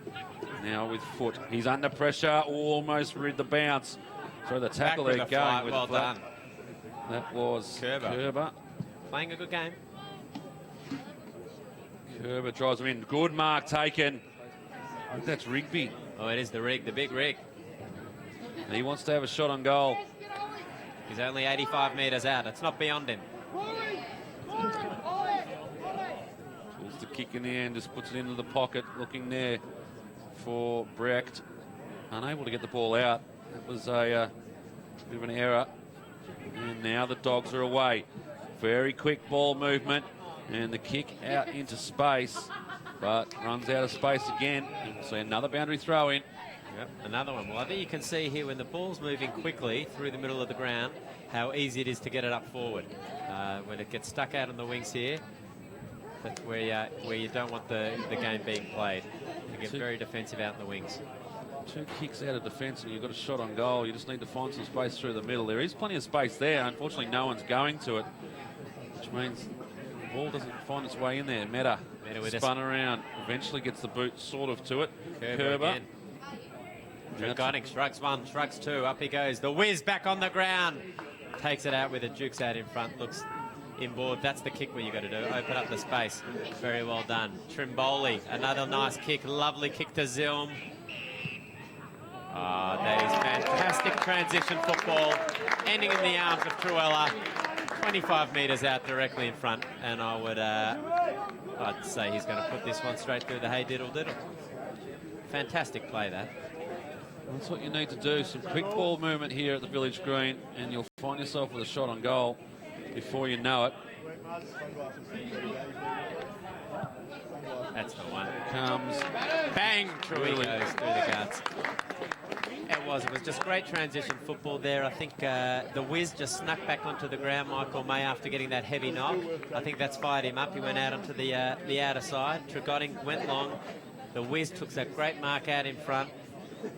Now with foot. He's under pressure. Almost rid the bounce. So the tackle there going with well the flat. done. That was Kerber. Playing a good game. Kerber drives him in. Good mark taken. I think that's Rigby. Oh, it is the rig, the big rig. He wants to have a shot on goal. He's only 85 metres out. It's not beyond him. Pulls the kick in the end, just puts it into the pocket, looking there for Brecht. Unable to get the ball out. It was a bit of an error. And now the Dogs are away. Very quick ball movement. And the kick out into space. But runs out of space again. And we'll see another boundary throw in. Yep, another one. Well, I think you can see here when the ball's moving quickly through the middle of the ground, how easy it is to get it up forward. When it gets stuck out on the wings here, that's where you don't want the game being played. You get very defensive out in the wings. Two kicks out of defence and you've got a shot on goal. You just need to find some space through the middle. There is plenty of space there. Unfortunately, no one's going to it, which means the ball doesn't find its way in there. Meta with spun around. Eventually gets the boot sort of to it. Kerber. Dragonic shrugs one, shrugs two, up he goes. The whiz back on the ground. Takes it out with it, Jukes out in front, looks inboard. That's the kick where you got to do. Open up the space. Very well done. Trimboli, another nice kick. Lovely kick to Zilm. Oh, that is fantastic transition football. Ending in the arms of Truella. 25 metres out directly in front. And I'd say he's going to put this one straight through the hey diddle diddle. Fantastic play, that. That's what you need to do. Some quick ball movement here at the Village Green, and you'll find yourself with a shot on goal before you know it. That's the one. Comes. Bang! Through he Really? goes through the guts. It was just great transition football there. I think the whiz just snuck back onto the ground, Michael May, after getting that heavy knock. I think that's fired him up. He went out onto the outer side. Tregoning went long. The whiz took that great mark out in front.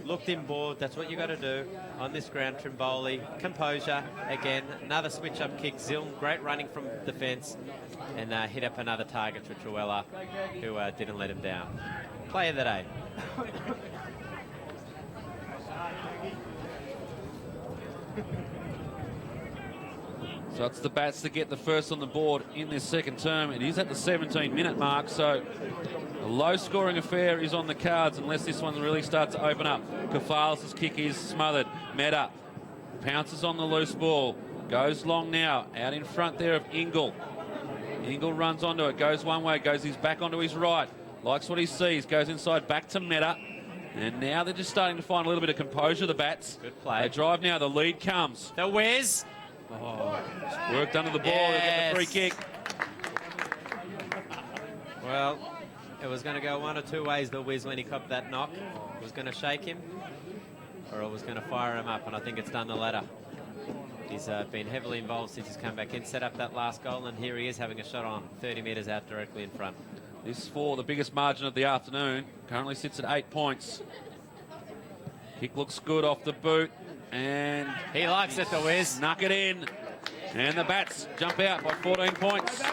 Looked inboard. That's what you got to do on this ground. Trimboli, composure again. Another switch-up kick. Zilm, great running from the fence, and hit up another target for Truella, who didn't let him down. Play of the day. So it's the Bats to get the first on the board in this second term. It is at the 17-minute mark, so a low-scoring affair is on the cards unless this one really starts to open up. Kafalis' kick is smothered. Meta pounces on the loose ball. Goes long now. Out in front there of Ingle. Ingle runs onto it. Goes one way. Goes his back onto his right. Likes what he sees. Goes inside back to Meta. And now they're just starting to find a little bit of composure, the Bats. Good play. They drive now. The lead comes. The whiz. Oh, worked under the ball. Yes. They get the free kick. Well, it was going to go one or two ways, the whiz, when he copped that knock. It was going to shake him, or it was going to fire him up, and I think it's done the latter. He's been heavily involved since he's come back in, set up that last goal, and here he is having a shot on, 30 metres out directly in front. This for the biggest margin of the afternoon. Currently sits at 8 points. Kick looks good off the boot. And he likes it, the whiz. Snuck it in. And the Bats jump out by 14 points.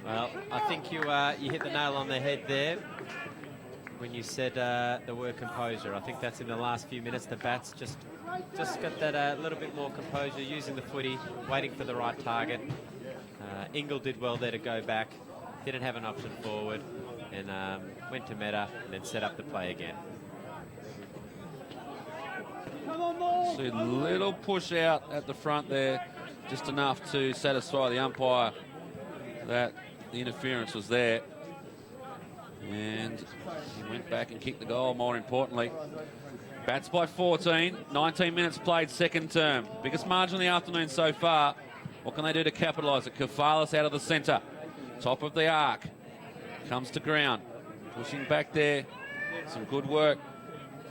Well, I think you hit the nail on the head there when you said the word composure. I think that's in the last few minutes. The Bats just got that little bit more composure, using the footy, waiting for the right target. Ingle did well there to go back. Didn't have an option forward, and went to Meta and then set up the play again. See a little push out at the front there, just enough to satisfy the umpire that the interference was there. And he went back and kicked the goal, more importantly. Bats by 14, 19 minutes played, second term. Biggest margin of the afternoon so far. What can they do to capitalise it? Kafalis out of the centre. Top of the arc. Comes to ground. Pushing back there. Some good work.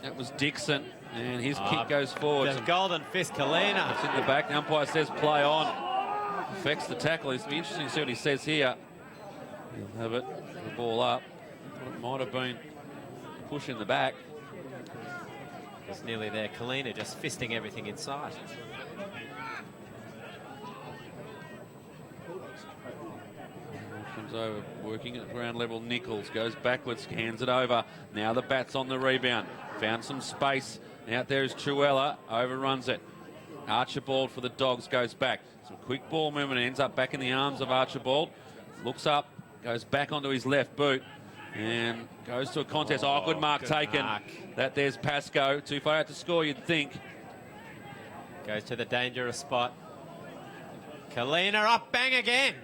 That was Dixon. And his kick goes forward. The golden fist, Kalina. It's in the back. The umpire says play on. Affects the tackle. It's be interesting to see what he says here. He'll have it. The ball up. It might have been push in the back. It's nearly there. Kalina just fisting everything in sight. Comes over, working at ground level. Nichols goes backwards, hands it over. Now the Bats on the rebound. Found some space. Out there is Truella, overruns it. Archibald for the Dogs goes back. Some quick ball movement, ends up back in the arms of Archibald. Looks up, goes back onto his left boot, and goes to a contest. Oh, good mark taken. That there's Pascoe. Too far out to score, you'd think. Goes to the dangerous spot. Kalina up, bang again.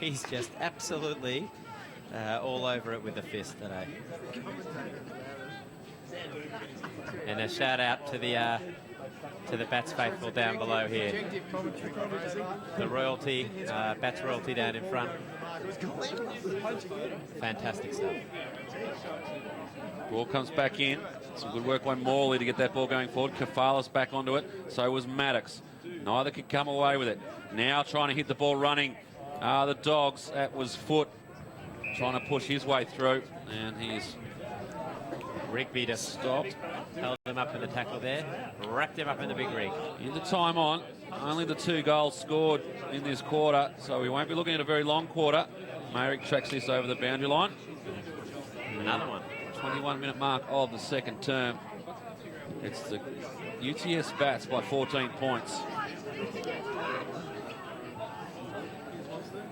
He's just absolutely all over it with the fist today. And a shout out to the Bats faithful down below here. The royalty, Bats royalty down in front. Fantastic stuff. Ball comes back in. Some good work by Morley to get that ball going forward. Kafalis back onto it. So was Maddox. Neither could come away with it. Now trying to hit the ball running. The Dogs. That was Foot trying to push his way through. And he's... Rigby just stopped. Held him up in the tackle there. Wrapped him up in the big rig. Into time on. Only the 2 goals scored in this quarter. So we won't be looking at a very long quarter. Mayrick tracks this over the boundary line. Another one. 21-minute mark of the second term. It's the UTS Bats by 14 points.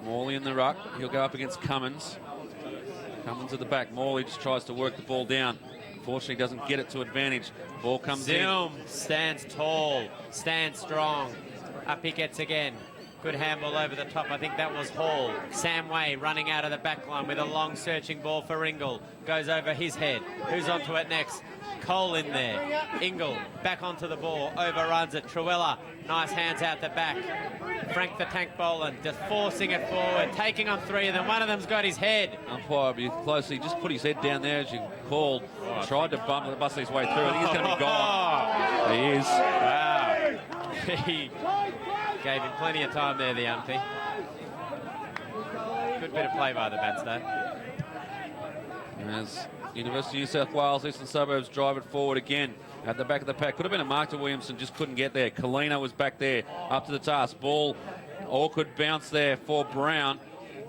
Morley in the ruck. He'll go up against Cummins. Cummins at the back. Morley just tries to work the ball down. Unfortunately, doesn't get it to advantage. Ball comes in. Stands tall, stands strong. Up he gets again. Good handball over the top. I think that was Hall. Sam Way running out of the back line with a long searching ball for Ingle. Goes over his head. Who's onto it next? Cole in there. Ingle back onto the ball. Overruns it. Truella. Nice hands out the back. Frank the Tank Boland just forcing it forward. Taking on three of them. One of them's got his head. Umpire be close. He just put his head down there as you called. Tried to bust his way through. I think he's going to be gone. He is. Wow. He gave him plenty of time there, the umpy. Good bit of play by the Bats, though. As University of New South Wales, Eastern Suburbs drive it forward again. At the back of the pack. Could have been a mark to Williamson, just couldn't get there. Kalina was back there, up to the task. Ball, awkward bounce there for Brown.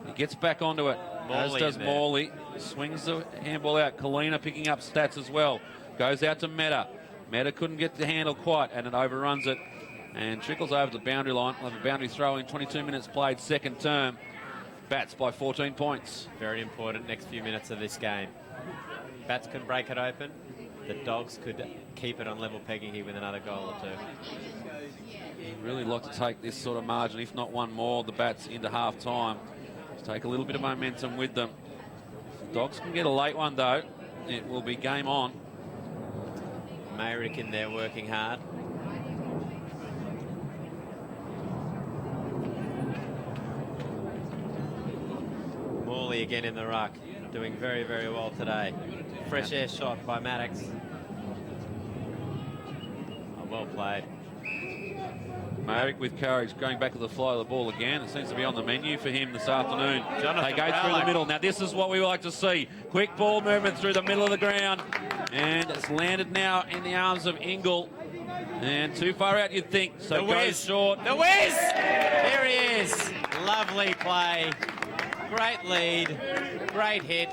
He gets back onto it, as does Morley. Swings the handball out. Kalina picking up stats as well. Goes out to Meta. Meta couldn't get the handle quite, and it overruns it. And trickles over the boundary line. We'll have a boundary throw in. 22 minutes played, second term. Bats by 14 points. Very important next few minutes of this game. Bats can break it open. The Dogs could keep it on level pegging here with another goal or two. You'd really like to take this sort of margin, if not one more, the Bats into half-time. Just take a little bit of momentum with them. If the Dogs can get a late one, though, it will be game on. Mayrick in there working hard. Morley again in the ruck, doing very, very well today. Fresh air shot by Maddox. Oh, well played. Mayrick with courage, going back to the fly of the ball again. It seems to be on the menu for him this afternoon. They go through the middle. Now, this is what we like to see. Quick ball movement through the middle of the ground. And it's landed now in the arms of Ingle. And too far out, you'd think. So goes short. The whiz! Here he is. Lovely play. Great lead. Great hit.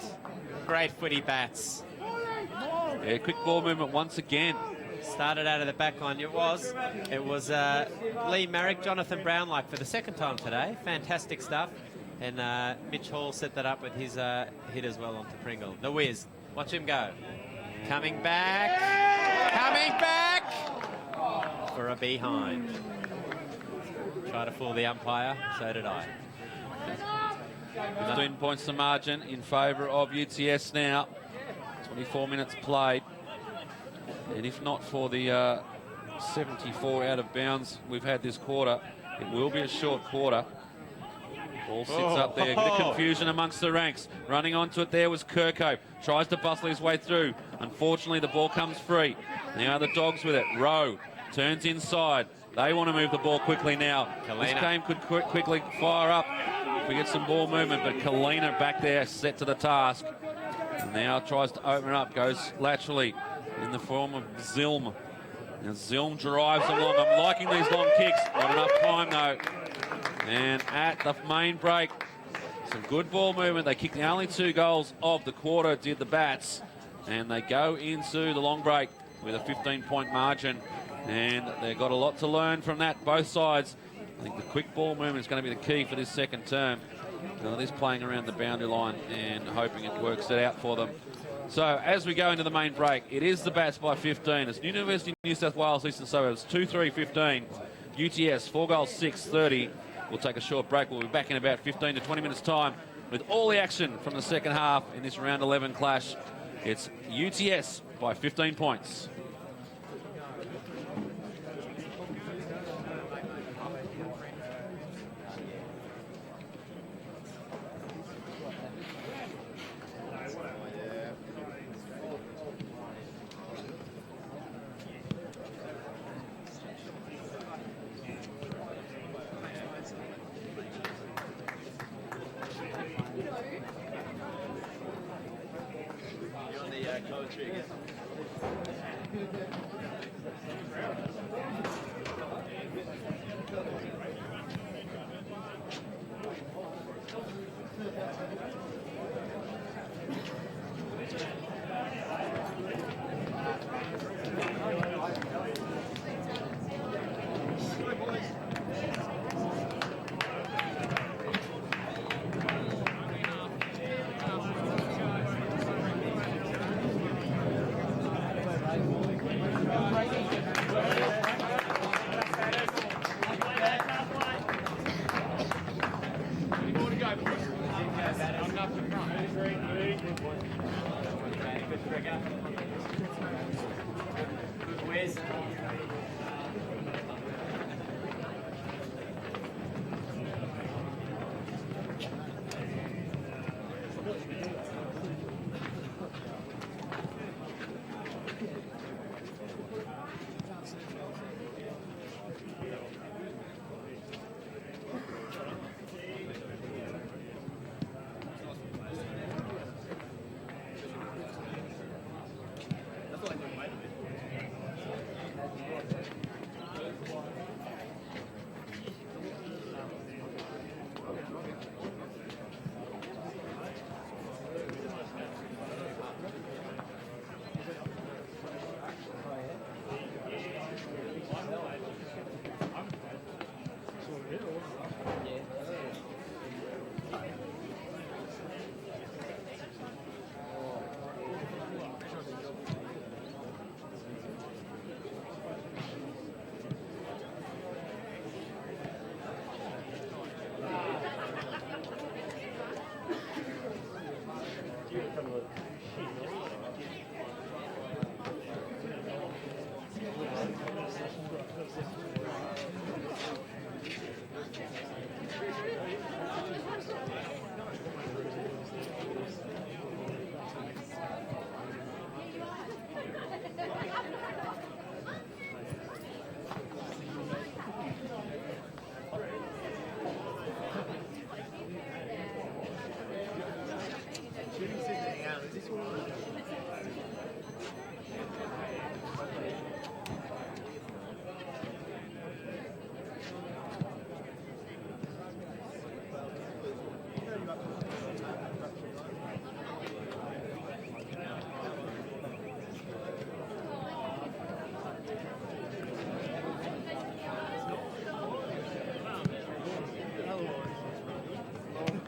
Great footy Bats. Yeah, quick ball movement once again. Started out of the back line. It was Lee Marrick, Jonathan Brown like for the second time today. Fantastic stuff. And Mitch Hall set that up with his hit as well onto Pringle. The whiz. Watch him go. Coming back. Coming back. For a behind. Try to fool the umpire. So did I. 15 points to margin in favour of UTS now. 24 minutes played. And if not for the 74 out of bounds we've had this quarter, it will be a short quarter. Ball sits up there. A bit of confusion amongst the ranks. Running onto it there was Kirkhope. Tries to bustle his way through. Unfortunately, the ball comes free. Now the Dogs with it. Rowe turns inside. They want to move the ball quickly now. This game could quickly fire up if we get some ball movement, but Kalina back there set to the task. And now tries to open it up, goes laterally in the form of Zilm. Now Zilm drives along. I'm liking these long kicks. Not enough time though. And at the main break, some good ball movement. They kicked the only 2 goals of the quarter, did the Bats. And they go into the long break with a 15-point margin. And they've got a lot to learn from that, both sides. I think the quick ball movement is going to be the key for this second term. This playing around the boundary line and hoping it works it out for them. So as we go into the main break, it is the Bats by 15. It's University of New South Wales Eastern Suburbs 2-3-15. UTS 4 goals 6-30. We'll take a short break. We'll be back in about 15 to 20 minutes time with all the action from the second half in this round 11 clash. It's UTS by 15 points.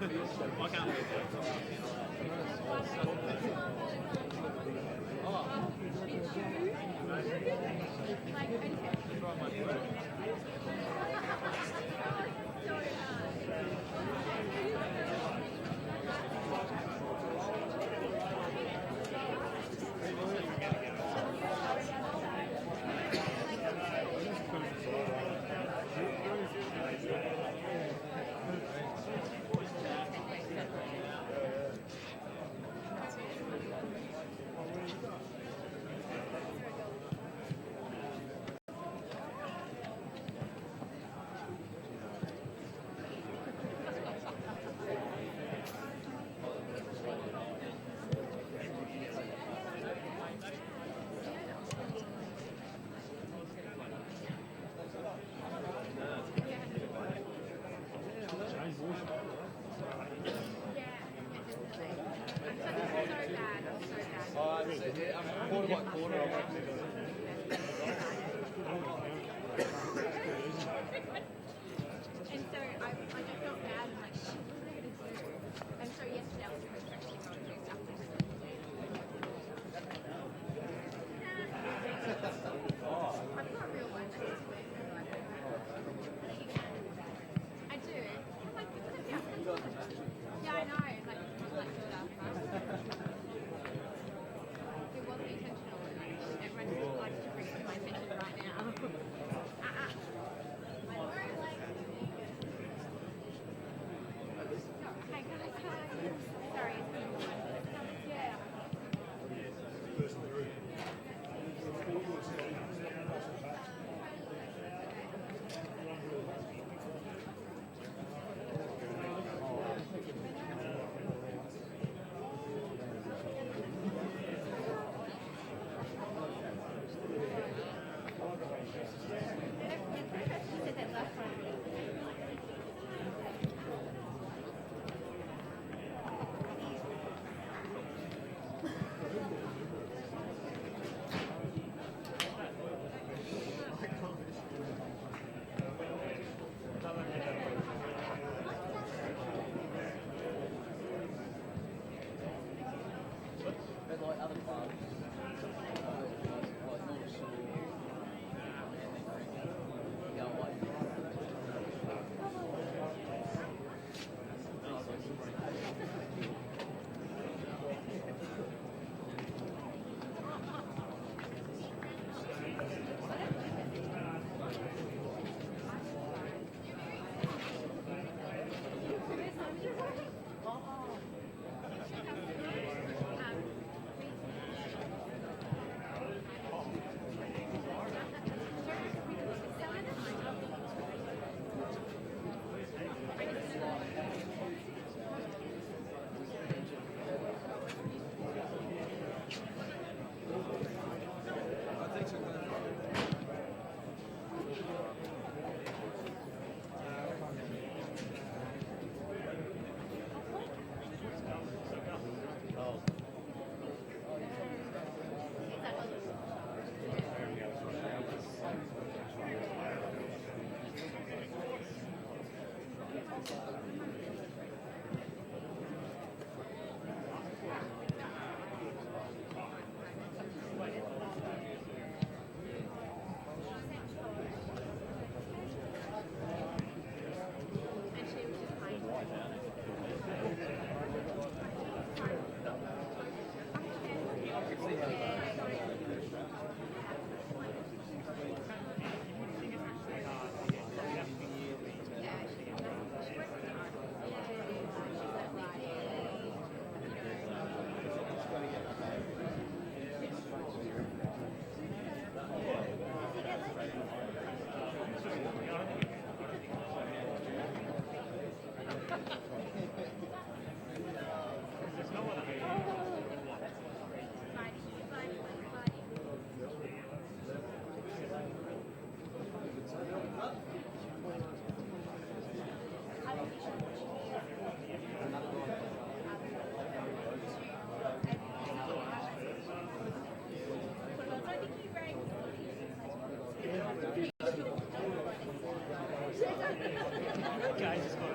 I can't believe Quarter by quarter, I won't do that. And so I just felt bad and like, shit, what am I going to do? And so yesterday I was reflecting on two stuff. I've got real life experience. I do. Like, yeah, I know. Like, like it wasn't intentional. Everyone likes to bring it to my attention right now. Sorry. Yeah. Said that last one. But like other clubs, like North Shore, go away. Guys, just got to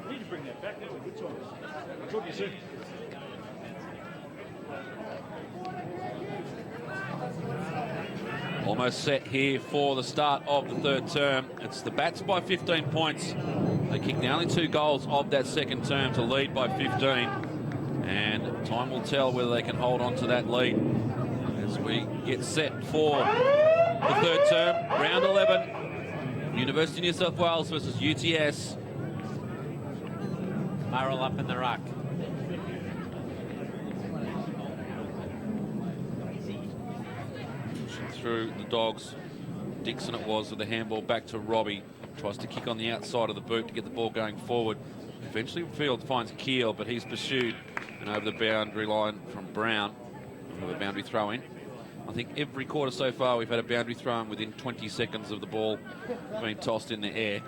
We need to bring that back. That was a good time. I'll talk to you soon. Almost set here for the start of the third term. It's the Bats by 15 points. They kicked the only 2 goals of that second term to lead by 15. And time will tell whether they can hold on to that lead as we get set for the third term. Round 11. University of New South Wales versus UTS. Murrell up in the ruck. Through the Dogs. Dixon it was with the handball back to Robbie. Tries to kick on the outside of the boot to get the ball going forward. Eventually Field finds Keel, but he's pursued and over the boundary line from Brown. With a boundary throw in. I think every quarter so far we've had a boundary throw in within 20 seconds of the ball being tossed in the air.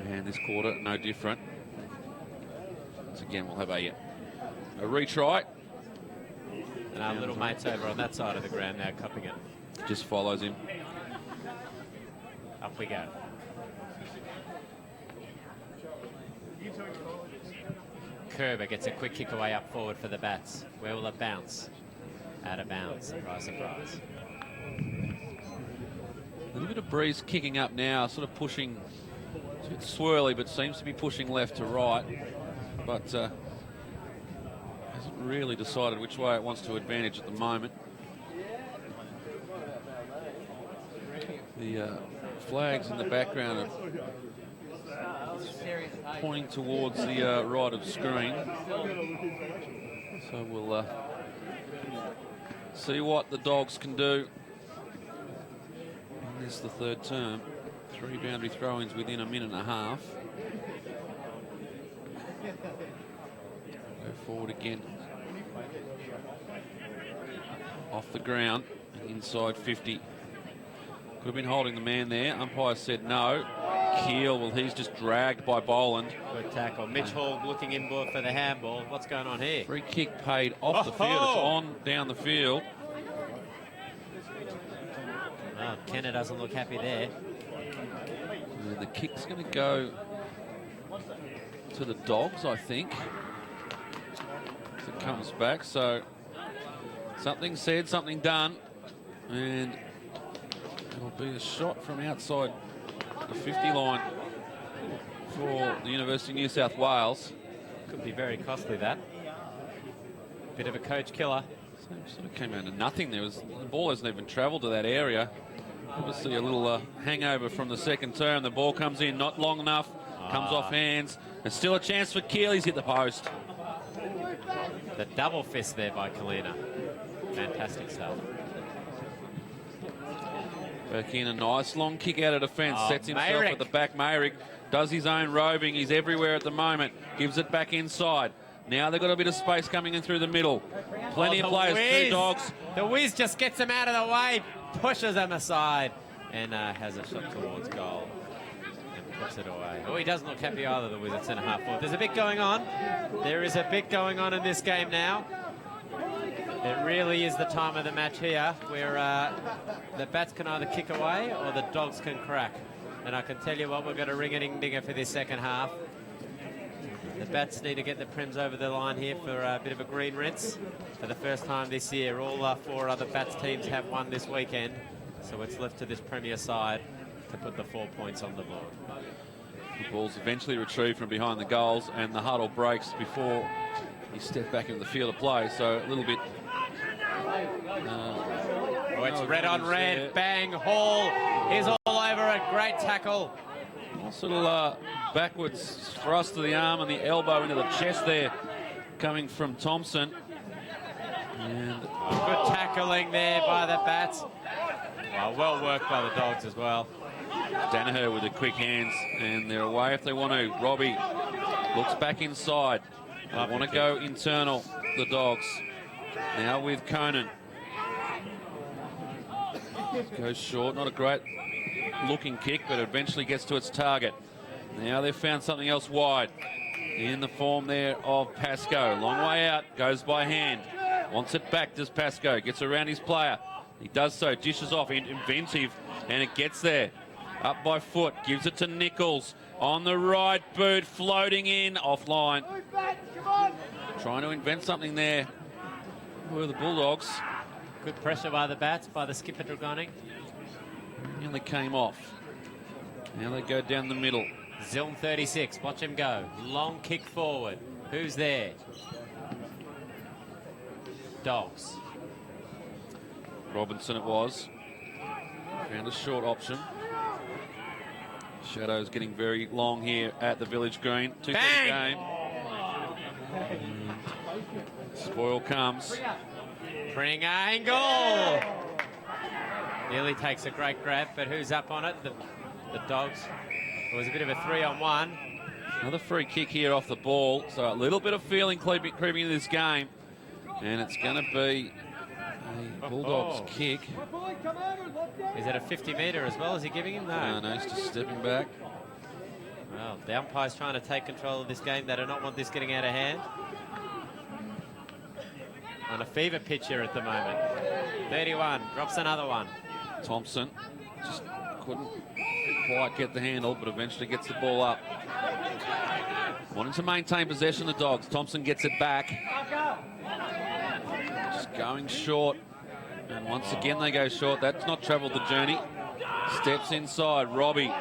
And this quarter, no different. Once again, we'll have a retry. And our little mate's over on that side of the ground now, cupping it. Just follows him. Up we go. Kerber gets a quick kick away up forward for the Bats. Where will it bounce? Out of bounds. Surprise, surprise. A little bit of breeze kicking up now, sort of pushing. It's a bit swirly, but seems to be pushing left to right. But Hasn't really decided which way it wants to advantage at the moment. The flags in the background are pointing towards the right of screen. So we'll see what the Dogs can do. And this is the third term. 3 boundary throw-ins within a minute and a half. Go forward again. Off the ground, inside 50. Could have been holding the man there. Umpire said no. Keel, well, he's just dragged by Boland. Good tackle. Mitch Hall looking inboard for the handball. What's going on here? Free kick paid off the field. It's on down the field. Oh, Kenner doesn't look happy there. And the kick's going to go to the Dogs, I think. As it comes back. So something said, something done. And it'll be a shot from outside the 50 line for the University of New South Wales. Could be very costly, that. Bit of a coach killer. Sort of came out of nothing. The ball hasn't even travelled to that area. Obviously a little hangover from the second term. The ball comes in not long enough, comes off hands. There's still a chance for Keel. He's hit the post. The double fist there by Kalina. Fantastic stuff. Back in, a nice long kick out of defence. Sets himself Mayrick at the back. Mayrick does his own roving. He's everywhere at the moment. Gives it back inside. Now they've got a bit of space coming in through the middle. Plenty of players, Whiz. 2 Dogs. The Whiz just gets him out of the way, pushes him aside, and has a shot towards goal and puts it away. Oh, he doesn't look happy either, the Whiz at centre half forward. There's a bit going on. There is a bit going on in this game now. It really is the time of the match here where the Bats can either kick away or the Dogs can crack. And I can tell you what, we're going to ring a ding-dinger for this second half. The Bats need to get the Prims over the line here for a bit of a green rinse for the first time this year. All 4 other Bats teams have won this weekend, so it's left to this Premier side to put the 4 points on the board. The ball's eventually retrieved from behind the goals, and the huddle breaks before he stepped back into the field of play. So a little bit. It's red on red. There. Bang. Hall is all over it. Great tackle. Nice little backwards thrust of the arm and the elbow into the chest there, coming from Thompson. And good tackling there by the Bats. Well worked by the Dogs as well. Danaher with the quick hands, and they're away if they want to. Robbie looks back inside. They want to go internal, the Dogs. Now with Conan. Goes short, not a great looking kick, but eventually gets to its target. Now they've found something else wide in the form there of Pascoe. Long way out, goes by hand. Wants it back, does Pascoe. Gets around his player. He does so, dishes off, inventive, and it gets there. Up by foot, gives it to Nichols. On the right boot, floating in, offline. Trying to invent something there. Who are the Bulldogs? Good pressure by the Bats, by the skipper Dragoni. Nearly came off. Now they go down the middle. Zilm 36, watch him go. Long kick forward. Who's there? Dogs. Robinson it was. Found a short option. Shadows getting very long here at the Village Green. 2-3 game. Spoil comes. Pring angle. Nearly takes a great grab, but who's up on it? The Dogs. It was a bit of a 3-on-1. Another free kick here off the ball. So a little bit of feeling creeping into this game. And it's going to be a Bulldogs kick. Is it a 50-metre as well? Is he giving him that? No, he's just stepping back. Well, the umpire's trying to take control of this game. They do not want this getting out of hand. On a fever pitch here at the moment. 31, drops another one. Thompson just couldn't quite get the handle, but eventually gets the ball up. Wanting to maintain possession, the Dogs. Thompson gets it back. Just going short. And once again they go short. That's not travelled the journey. Steps inside. Robbie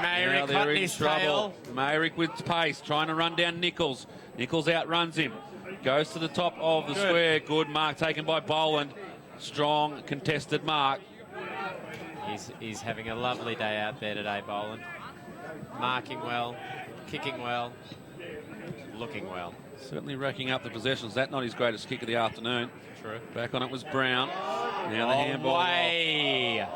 Meyrick they're caught in his trouble. tail. Meyrick with pace, trying to run down Nichols. Nichols outruns him. Goes to the top of the square. Good mark taken by Boland. Strong contested mark. He's having a lovely day out there today, Boland. Marking well, kicking well, looking well. Certainly racking up the possessions. That not his greatest kick of the afternoon. True. Back on it was Brown. Now the handball. Away.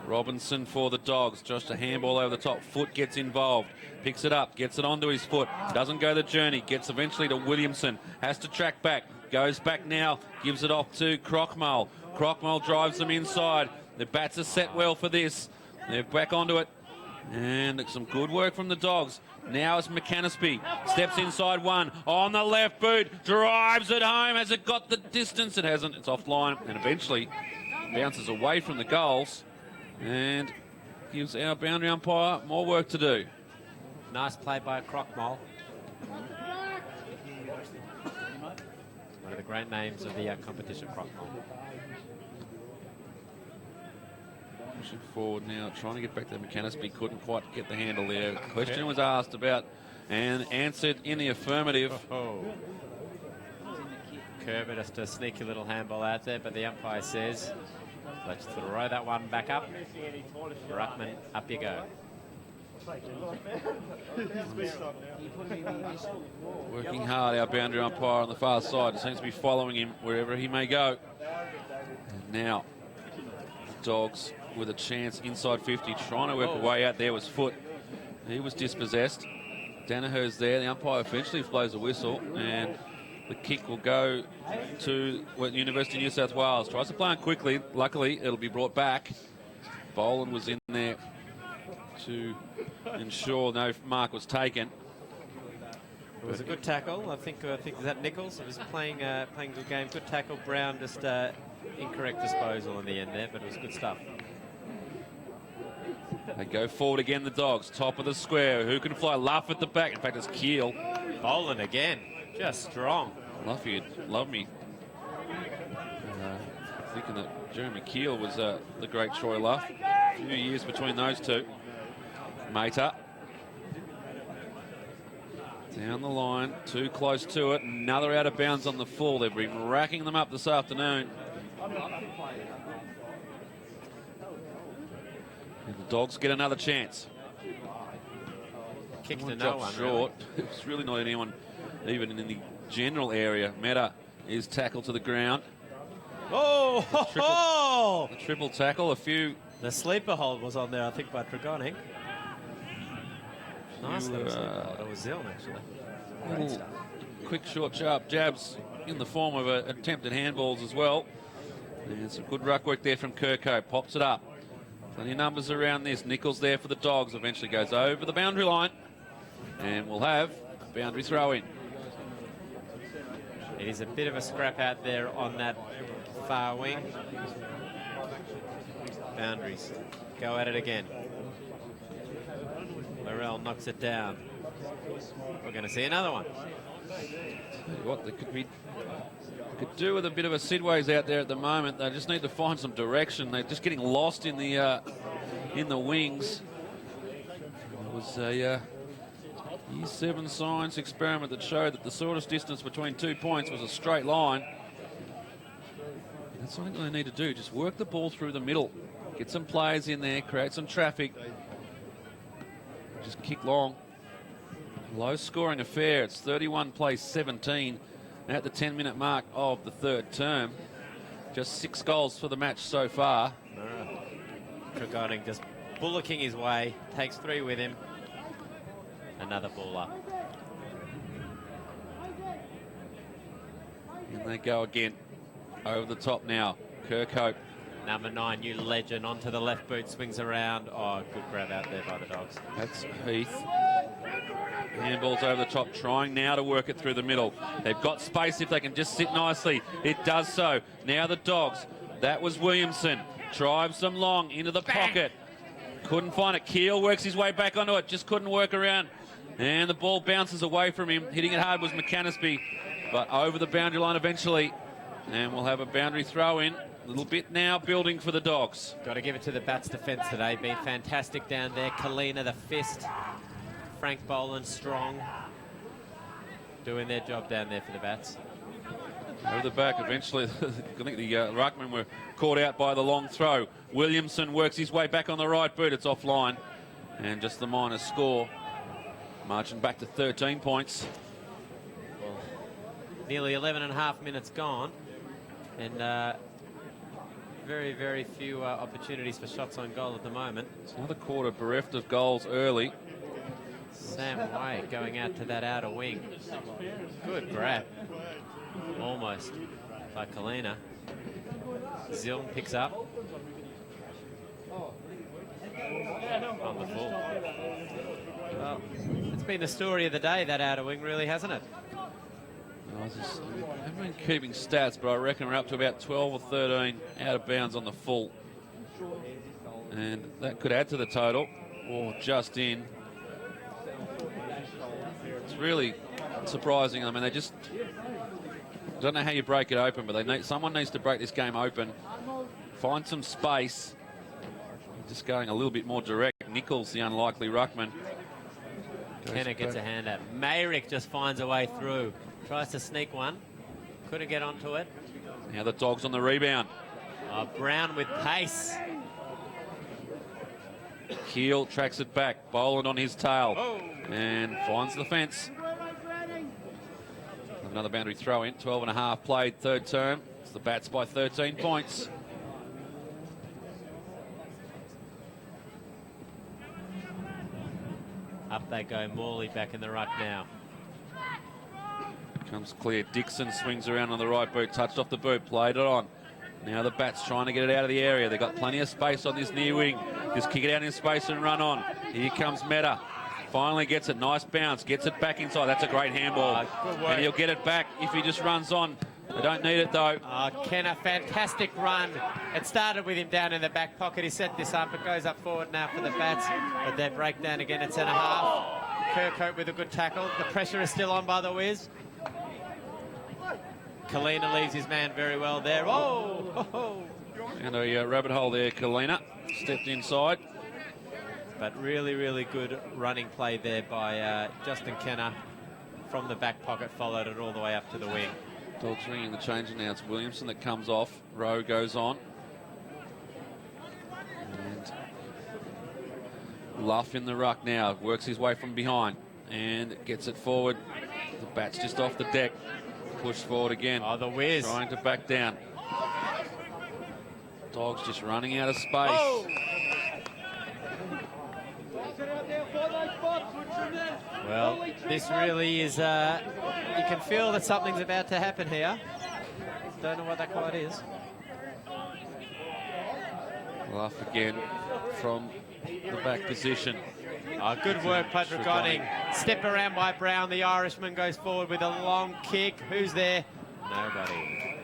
Robinson for the Dogs. Just a handball over the top. Foot gets involved. Picks it up. Gets it onto his foot. Doesn't go the journey. Gets eventually to Williamson. Has to track back. Goes back now. Gives it off to Crockmull. Crockmull drives them inside. The Bats are set well for this. They're back onto it. And some good work from the Dogs. Now it's McAnaspy. Steps inside one. On the left boot. Drives it home. Has it got the distance? It hasn't. It's offline. And eventually bounces away from the goals. And gives our boundary umpire more work to do. Nice play by Crockmull. One of the great names of the competition, Crockmull. Pushing forward now, trying to get back to McAnaspy. Couldn't quite get the handle there. Question was asked about and answered in the affirmative. Kerber just a sneaky little handball out there, but the umpire says, let's throw that one back up. Ruckman, up you go. Working hard, our boundary umpire on the far side. Seems to be following him wherever he may go. And now, Dogs with a chance inside 50, trying to work a way out there was Foot. He was dispossessed. Danaher's there. The umpire eventually blows a whistle, and the kick will go to University of New South Wales. Tries to play it quickly. Luckily, it'll be brought back. Boland was in there to ensure no mark was taken. It was a good tackle. I think is that Nichols. It was playing a good game. Good tackle. Brown just incorrect disposal in the end there, but it was good stuff. They go forward again, the Dogs. Top of the square. Who can fly? Luff at the back. In fact, it's Keel. Boland again. Just strong. Luffy would love me. Thinking that Jeremy Keel was the great Troy Luff. A few years between those two. Mater. Down the line. Too close to it. Another out of bounds on the full. They've been racking them up this afternoon. And the Dogs get another chance. Kick to no one. Short. It's really not anyone even in the general area. Meta is tackled to the ground. Oh! The triple tackle. A few. The sleeper hold was on there, I think, by Dragonic. Nice little sleeper hold. It was Ziln, actually. Little quick, short, sharp jabs in the form of attempted handballs as well. And some good ruck work there from Kirko. Pops it up. Plenty of numbers around this. Nichols there for the Dogs. Eventually goes over the boundary line. And we'll have a boundary throw in. It is a bit of a scrap out there on that far wing. Boundaries. Go at it again. Laurel knocks it down. We're going to see another one. Tell you what, they could do with a bit of a Sidways out there at the moment. They just need to find some direction. They're just getting lost in the wings. It was a Year 7 science experiment that showed that the shortest distance between 2 points was a straight line. That's something they need to do. Just work the ball through the middle. Get some players in there, create some traffic. Just kick long. Low scoring affair. It's 31 plays 17 at the 10-minute mark of the third term. Just 6 goals for the match so far. Dragonic just bullocking his way. Takes 3 with him. Another ball up. And they go again. Over the top now. Kirkhope. Number 9, new legend, onto the left boot, swings around. Oh, good grab out there by the Dogs. That's Heath. Handballs over the top, trying now to work it through the middle. They've got space if they can just sit nicely. It does so. Now the Dogs. That was Williamson. Drives them long into the pocket. Couldn't find it. Keel works his way back onto it. Just couldn't work around. And the ball bounces away from him. Hitting it hard was McAnaspy. But over the boundary line eventually. And we'll have a boundary throw in. A little bit now building for the Dogs. Got to give it to the Bats defence today. Been fantastic down there. Kalina, the fist. Frank Boland, strong. Doing their job down there for the Bats. Over the back, eventually, I think the ruckmen were caught out by the long throw. Williamson works his way back on the right boot. It's offline. And just the minor score. Marching back to 13 points. Well, nearly 11 and a half minutes gone. And very, very few opportunities for shots on goal at the moment. It's another quarter bereft of goals early. Sam White going out to that outer wing. Good grab. Almost by Kalina. Ziln picks up. On the full. Well, it's been the story of the day, that outer wing, really, hasn't it? I haven't been keeping stats, but I reckon we're up to about 12 or 13 out of bounds on the full. And that could add to the total, or just in. It's really surprising. I mean, they just... I don't know how you break it open, but someone needs to break this game open. Find some space. Just going a little bit more direct. Nichols, the unlikely ruckman. Kenner gets a hand up. Mayrick just finds a way through. Tries to sneak one. Couldn't get onto it. Now the Dogs on the rebound. Brown with pace. Keel tracks it back. Boland on his tail. And finds the fence. Another boundary throw in. 12 and a half played, third term. It's the Bats by 13 points. Up they go. Morley back in the ruck now. Comes clear. Dixon swings around on the right boot. Touched off the boot. Played it on. Now the Bats trying to get it out of the area. They've got plenty of space on this near wing. Just kick it out in space and run on. Here comes Meta. Finally gets it. Nice bounce. Gets it back inside. That's a great handball. And he'll get it back if he just runs on. They don't need it, though. Kenner, fantastic run. It started with him down in the back pocket. He set this up. It goes up forward now for the Bats. But they break down again at centre half. Kirkhope with a good tackle. The pressure is still on by the Wiz. Kalina leaves his man very well there. And a rabbit hole there, Kalina. Stepped inside. But really, really good running play there by Justin Kenner from the back pocket. Followed it all the way up to the wing. Dogs ringing the change, and now it's Williamson that comes off. Rowe goes on. And Luff in the ruck now. Works his way from behind. And gets it forward. The Bats just off the deck. Push forward again. The Wiz. Trying to back down. Dogs just running out of space. Well, this really is, you can feel that something's about to happen here. Don't know what that quite is. Luff again from the back position. Good work, Patrick Gonning. Step around by Brown. The Irishman goes forward with a long kick. Who's there? Nobody.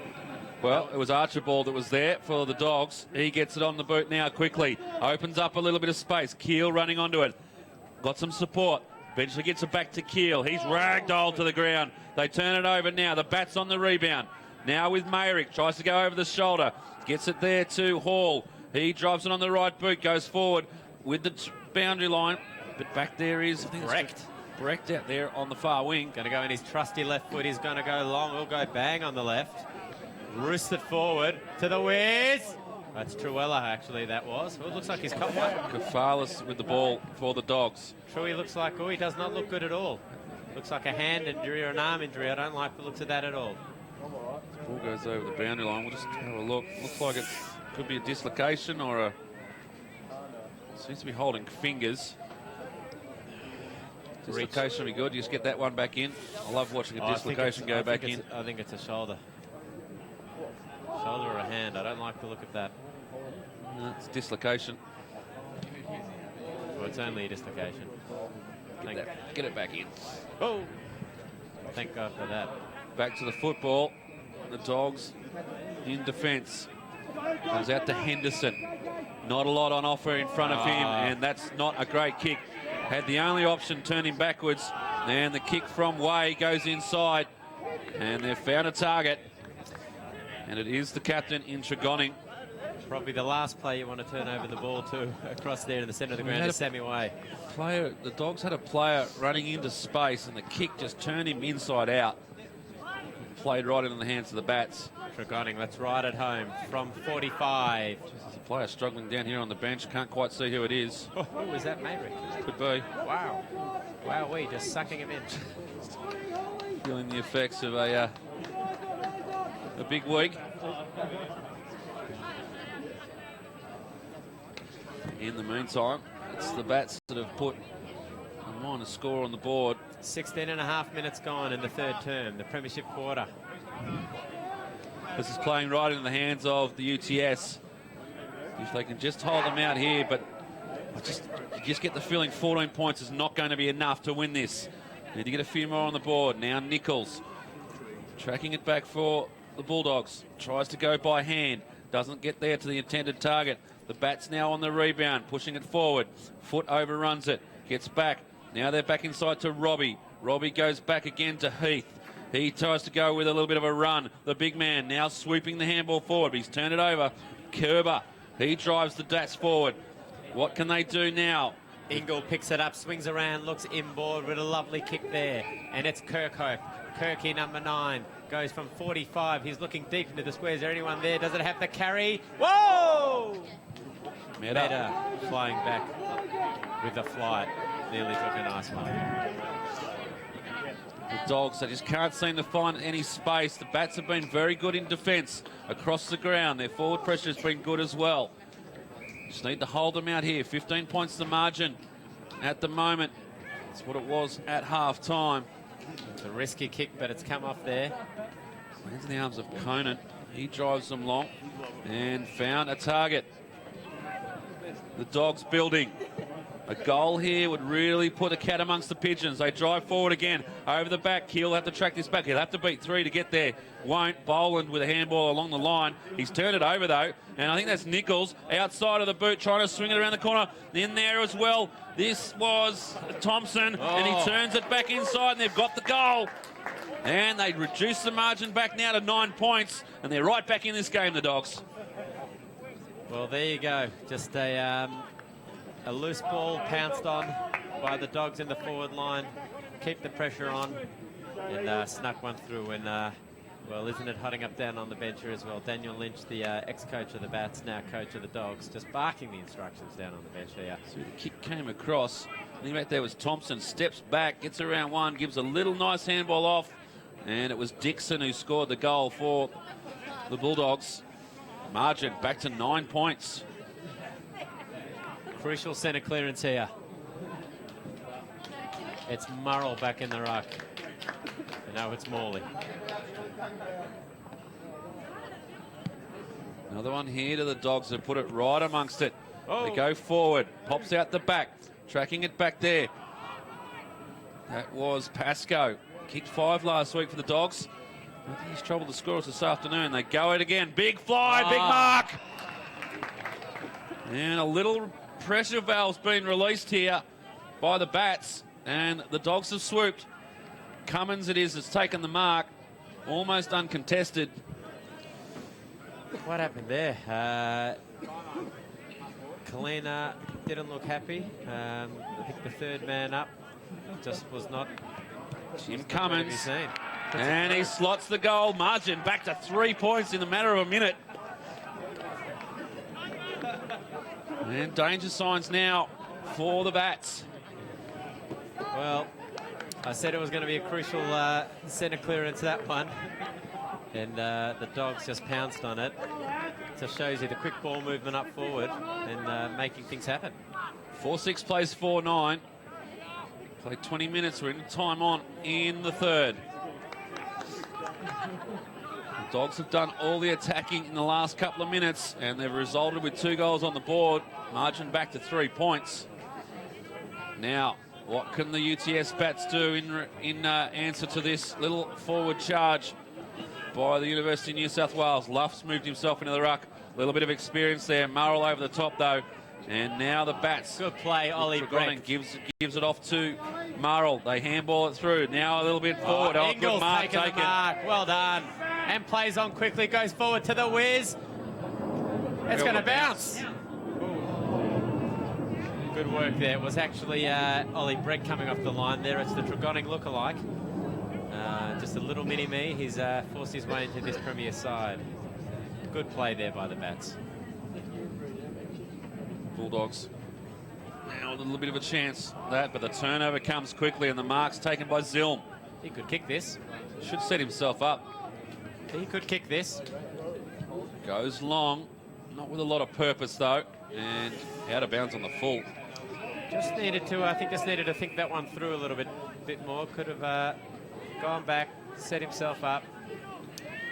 Well, it was Archibald that was there for the Dogs. He gets it on the boot now quickly. Opens up a little bit of space. Keel running onto it. Got some support. Eventually gets it back to Keel. He's ragdolled to the ground. They turn it over now. The Bats on the rebound. Now with Mayrick. Tries to go over the shoulder. Gets it there to Hall. He drives it on the right boot. Goes forward with the boundary line. But back there is... Brecht out there on the far wing. Going to go in his trusty left foot. He's going to go long. He'll go bang on the left. Roost it forward to the Wiz. That's Truella, actually, that was. Well, it looks like he's caught one. Kafalis with the ball for the Dogs. Truey looks like, he does not look good at all. Looks like a hand injury or an arm injury. I don't like the looks of that at all. Ball goes over the boundary line. We'll just have a look. Looks like it could be a dislocation or a... Seems to be holding fingers. Dislocation would be good. You just get that one back in. I love watching a dislocation go back in. I think it's a shoulder. Shoulder or a hand. I don't like the look of that. No, it's dislocation. Well, it's only a dislocation. Get it back in. Oh! Thank God for that. Back to the football. The Dogs in defence. Goes out to Henderson. Not a lot on offer in front of him, and that's not a great kick. Had the only option, turn him backwards. And the kick from Way goes inside. And they've found a target. And it is the captain in Tregonning. Probably the last player you want to turn over the ball to across there in the centre of the ground is Sammy Way. The Dogs had a player running into space, and the kick just turned him inside out. Played right into the hands of the Bats. Tregonning, let's ride it home from 45. There's a player struggling down here on the bench. Can't quite see who it is. Oh, is that Maverick? Could be. Wow. Wow, we just sucking him in. Feeling the effects of a big week. In the meantime, it's the Bats that have put a minor score on the board. 16.5 minutes gone in the third term, the premiership quarter. This is playing right into the hands of the UTS. If they can just hold them out here, but you just get the feeling 14 points is not going to be enough to win this. Need to get a few more on the board. Now Nichols tracking it back for the Bulldogs. Tries to go by hand. Doesn't get there to the intended target. The Bats now on the rebound, pushing it forward. Foot overruns it. Gets back. Now they're back inside to Robbie. Robbie goes back again to Heath. He tries to go with a little bit of a run. The big man now sweeping the handball forward. He's turned it over. Kerber. He drives the Bats forward. What can they do now? Ingle picks it up, swings around, looks inboard with a lovely kick there. And it's Kirkhope. Kirky, number 9, goes from 45. He's looking deep into the square. Is there anyone there? Does it have the carry? Whoa! Meta flying back with the flight. Nearly took a nice one. The Dogs, they just can't seem to find any space. The Bats have been very good in defence across the ground. Their forward pressure has been good as well. Just need to hold them out here. 15 points the margin at the moment. That's what it was at half-time. It's a risky kick, but it's come off there. Lands in the arms of Conan. He drives them long and found a target. The Dogs building. A goal here would really put a cat amongst the pigeons. They drive forward again. Over the back. He'll have to track this back. He'll have to beat 3 to get there. Won't. Boland with a handball along the line. He's turned it over, though. And I think that's Nichols outside of the boot trying to swing it around the corner. In there as well. This was Thompson. And he turns it back inside, and they've got the goal. And they reduce the margin back now to 9 points. And they're right back in this game, the Dogs. Well, there you go. Just a loose ball pounced on by the Dogs in the forward line. Keep the pressure on and snuck one through. And, well, isn't it hotting up down on the bench here as well? Daniel Lynch, the ex-coach of the Bats, now coach of the Dogs, just barking the instructions down on the bench here. So the kick came across. I think back there was Thompson. Steps back, gets around one, gives a little nice handball off. And it was Dixon who scored the goal for the Bulldogs. Margin back to 9 points. Crucial centre clearance here. It's Murrell back in the ruck. And now it's Morley. Another one here to the Dogs. They put it right amongst it. Oh. They go forward. Pops out the back. Tracking it back there. That was Pascoe. Kicked 5 last week for the Dogs. I think he's troubled the scorers this afternoon. They go it again. Big fly, big mark. And a little pressure valve's been released here by the Bats. And the Dogs have swooped. Cummins it is that's taken the mark. Almost uncontested. What happened there? Kalina didn't look happy. I think the third man up just was not. Jim Cummins. And he slots the goal. Margin back to 3 points in a matter of a minute. And danger signs now for the Bats. Well, I said it was going to be a crucial centre clearance, that one. And the Dogs just pounced on it. Just shows you the quick ball movement up forward and making things happen. 4-6 plays 4-9. Played 20 minutes. We're in time on in the third. The Dogs have done all the attacking in the last couple of minutes, and they've resulted with 2 goals on the board. Margin back to 3 points. Now, what can the UTS Bats do in answer to this little forward charge by the University of New South Wales? Luff's moved himself into the ruck. A little bit of experience there. Murrell over the top, though. And now the Bats. Good play, Ollie Brecht. Gives it off to Murrell. They handball it through. Now a little bit forward. Ingles good mark taken. The mark. Well done. And plays on quickly, goes forward to the whiz. It's going to bounce. Good work there. It was actually Ollie Brett coming off the line there. It's the Tregonning lookalike. Just a little mini-me. He's forced his way into this Premier side. Good play there by the Bats. Bulldogs now a little bit of a chance that, but the turnover comes quickly and the mark's taken by Zilm. He could kick this. Should set himself up. He could kick this. Goes long, not with a lot of purpose though, and out of bounds on the full. Just needed to, I think, to think that one through a little bit more. Could have gone back, set himself up.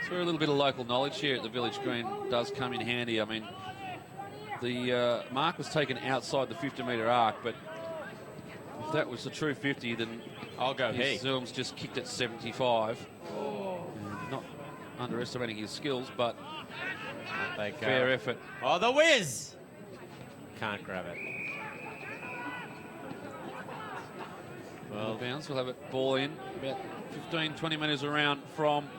So a little bit of local knowledge here at the Village Green does come in handy. I mean, the mark was taken outside the 50-metre arc, but if that was the true 50, then I'll go he. Zilm's just kicked at 75. Not underestimating his skills, but fair effort. Oh, the whiz! Can't grab it. Well, bounce. We'll have it ball in about 15, 20 metres around from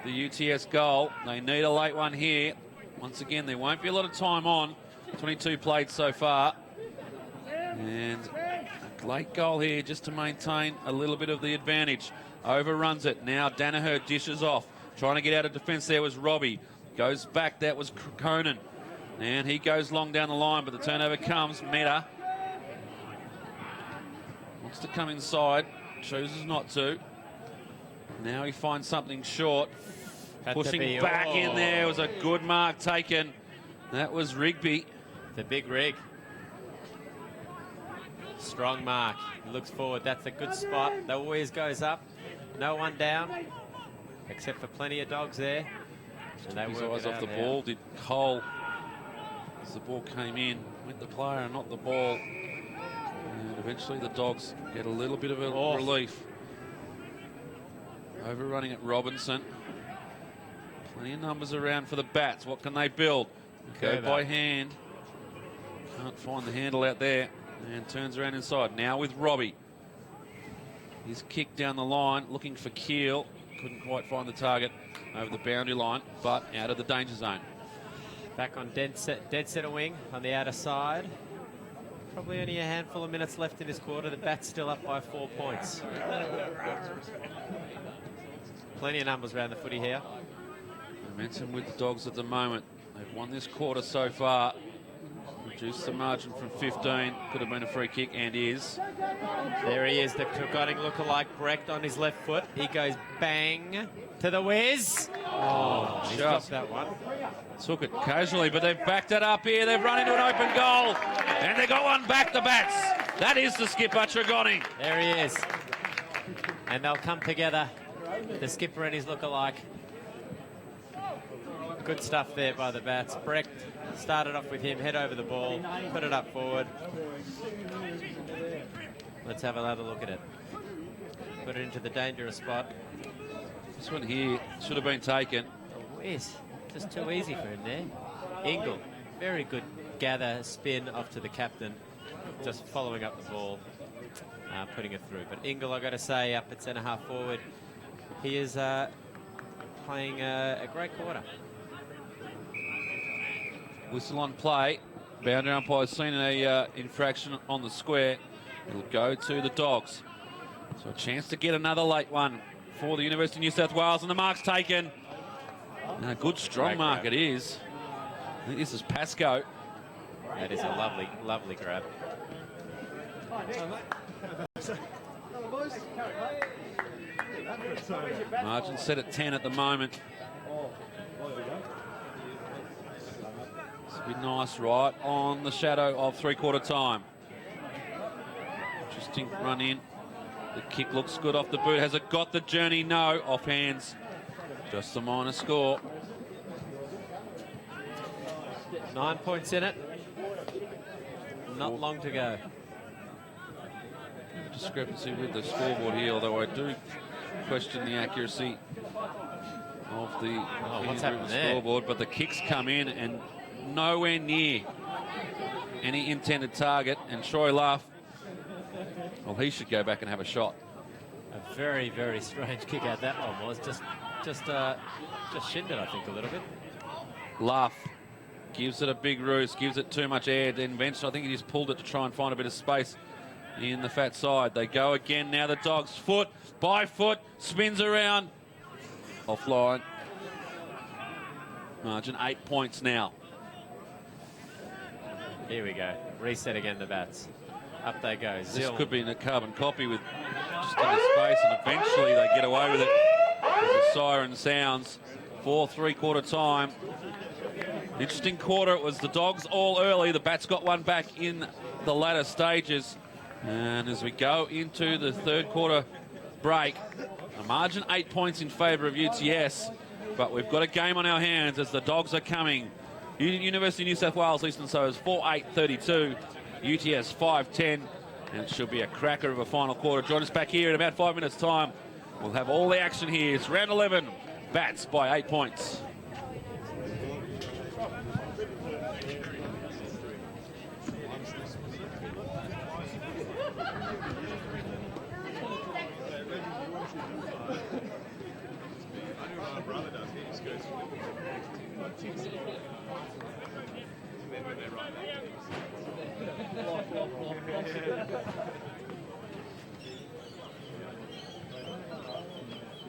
the UTS goal. They need a late one here. Once again, there won't be a lot of time on. 22 played so far. And a late goal here just to maintain a little bit of the advantage. Overruns it. Now Danaher dishes off. Trying to get out of defence there was Robbie. Goes back. That was Conan. And he goes long down the line, but the turnover comes. Meta wants to come inside. Chooses not to. Now he finds something short. Pushing back in there. It was a good mark taken. That was Rigby. The big rig. Strong mark. Looks forward. That's a good spot. The whiz goes up. No one down, except for plenty of dogs there. And they were eyes off the ball. Did Cole, as the ball came in, went the player and not the ball. And eventually the Dogs get a little bit of a relief. Overrunning at Robinson. Plenty of numbers around for the Bats. What can they build? Go by hand. Can't find the handle out there. And turns around inside. Now with Robbie. His kick down the line, looking for Keel. Couldn't quite find the target over the boundary line, but out of the danger zone. Back on dead centre wing on the outer side. Probably only a handful of minutes left in this quarter. The Bats still up by 4 points. Plenty of numbers around the footy here. Momentum with the Dogs at the moment. They've won this quarter so far. Reduced the margin from 15. Could have been a free kick, and is. There he is, the Tregonning lookalike, Brecht on his left foot. He goes bang to the whiz. Oh, he dropped that one. Took it casually, but they've backed it up here. They've run into an open goal, and they got one back, the Bats. That is the skipper, Tregonning. There he is. And they'll come together, the skipper and his lookalike. Good stuff there by the Bats. Brecht started off with him, head over the ball, put it up forward. Let's have another look at it. Put it into the dangerous spot. This one here should have been taken. Oh, yes, just too easy for him there. Ingle, very good gather, spin off to the captain, just following up the ball, putting it through. But Ingle, I've got to say, up at centre-half forward, he is playing a great quarter. Whistle on play. Boundary umpire's seen a infraction on the square. It'll go to the Dogs. So a chance to get another late one for the University of New South Wales, and the mark's taken. And a good strong mark it is. I think this is Pascoe. That is a lovely, lovely grab. Margin set at 10 at the moment. This would be nice, right on the shadow of three-quarter time. Interesting run in. The kick looks good off the boot. Has it got the journey? No. Off hands. Just a minor score. 9 points in it. Not long to go. Discrepancy with the scoreboard here, although I do question the accuracy of the what's happened there? Scoreboard. But the kicks come in and nowhere near any intended target. And Troy Luff, well, he should go back and have a shot. A very, very strange kick out that one was. Just just shinned it, I think, a little bit. Luff gives it a big roost, gives it too much air, then Bench, I think he just pulled it to try and find a bit of space in the fat side. They go again now, the Dogs. Foot by foot, spins around. Offline. Margin 8 points now. Here we go. Reset again, the Bats. Up they go. This Zill. could be in a carbon copy with just in the space, and eventually they get away with it as the siren sounds for three-quarter time. Interesting quarter. It was the Dogs all early. The Bats got one back in the latter stages. And as we go into the third quarter break, a margin 8 points in favour of UTS. But we've got a game on our hands as the Dogs are coming. University of New South Wales Eastern Suburbs 4-8-32. UTS 5-10. And it should be a cracker of a final quarter. Join us back here in about 5 minutes' time. We'll have all the action here. It's round 11. Bats by 8 points.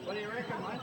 What do you reckon, mate?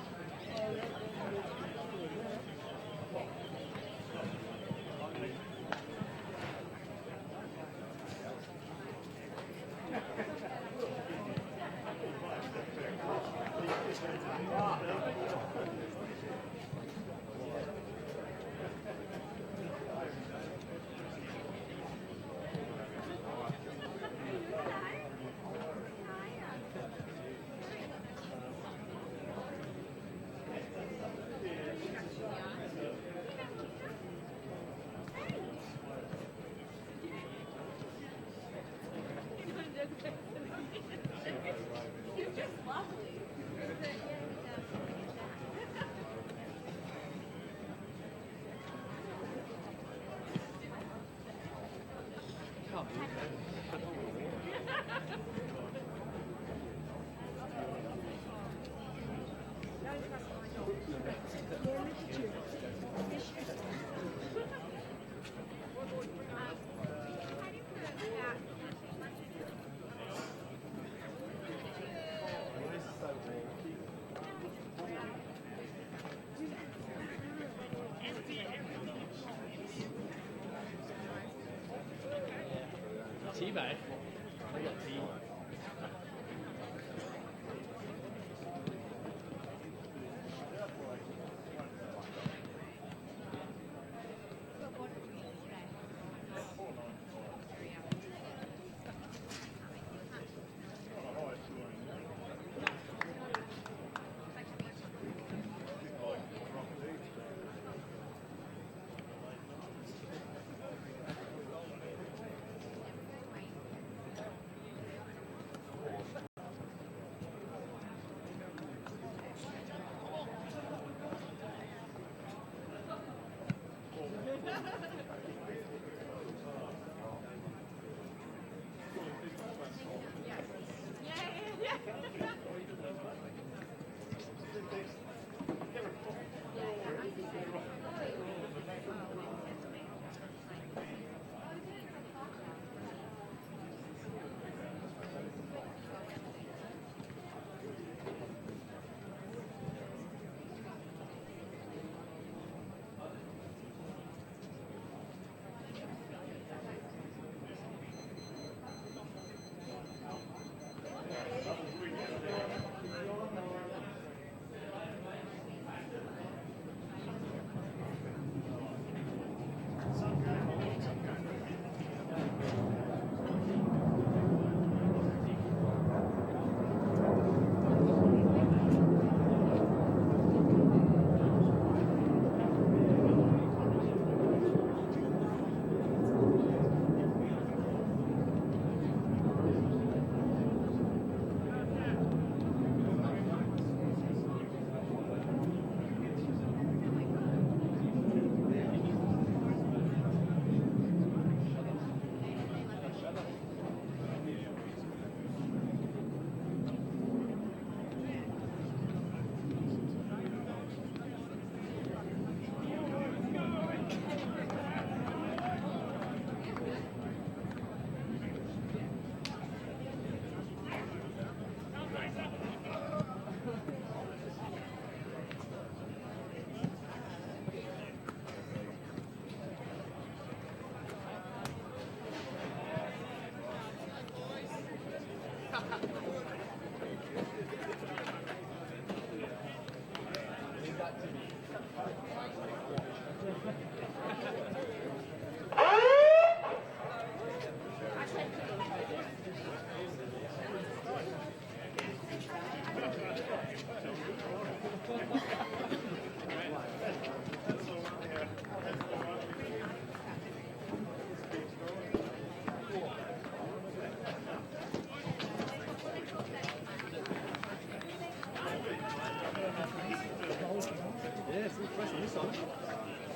Tea, mate. I got tea.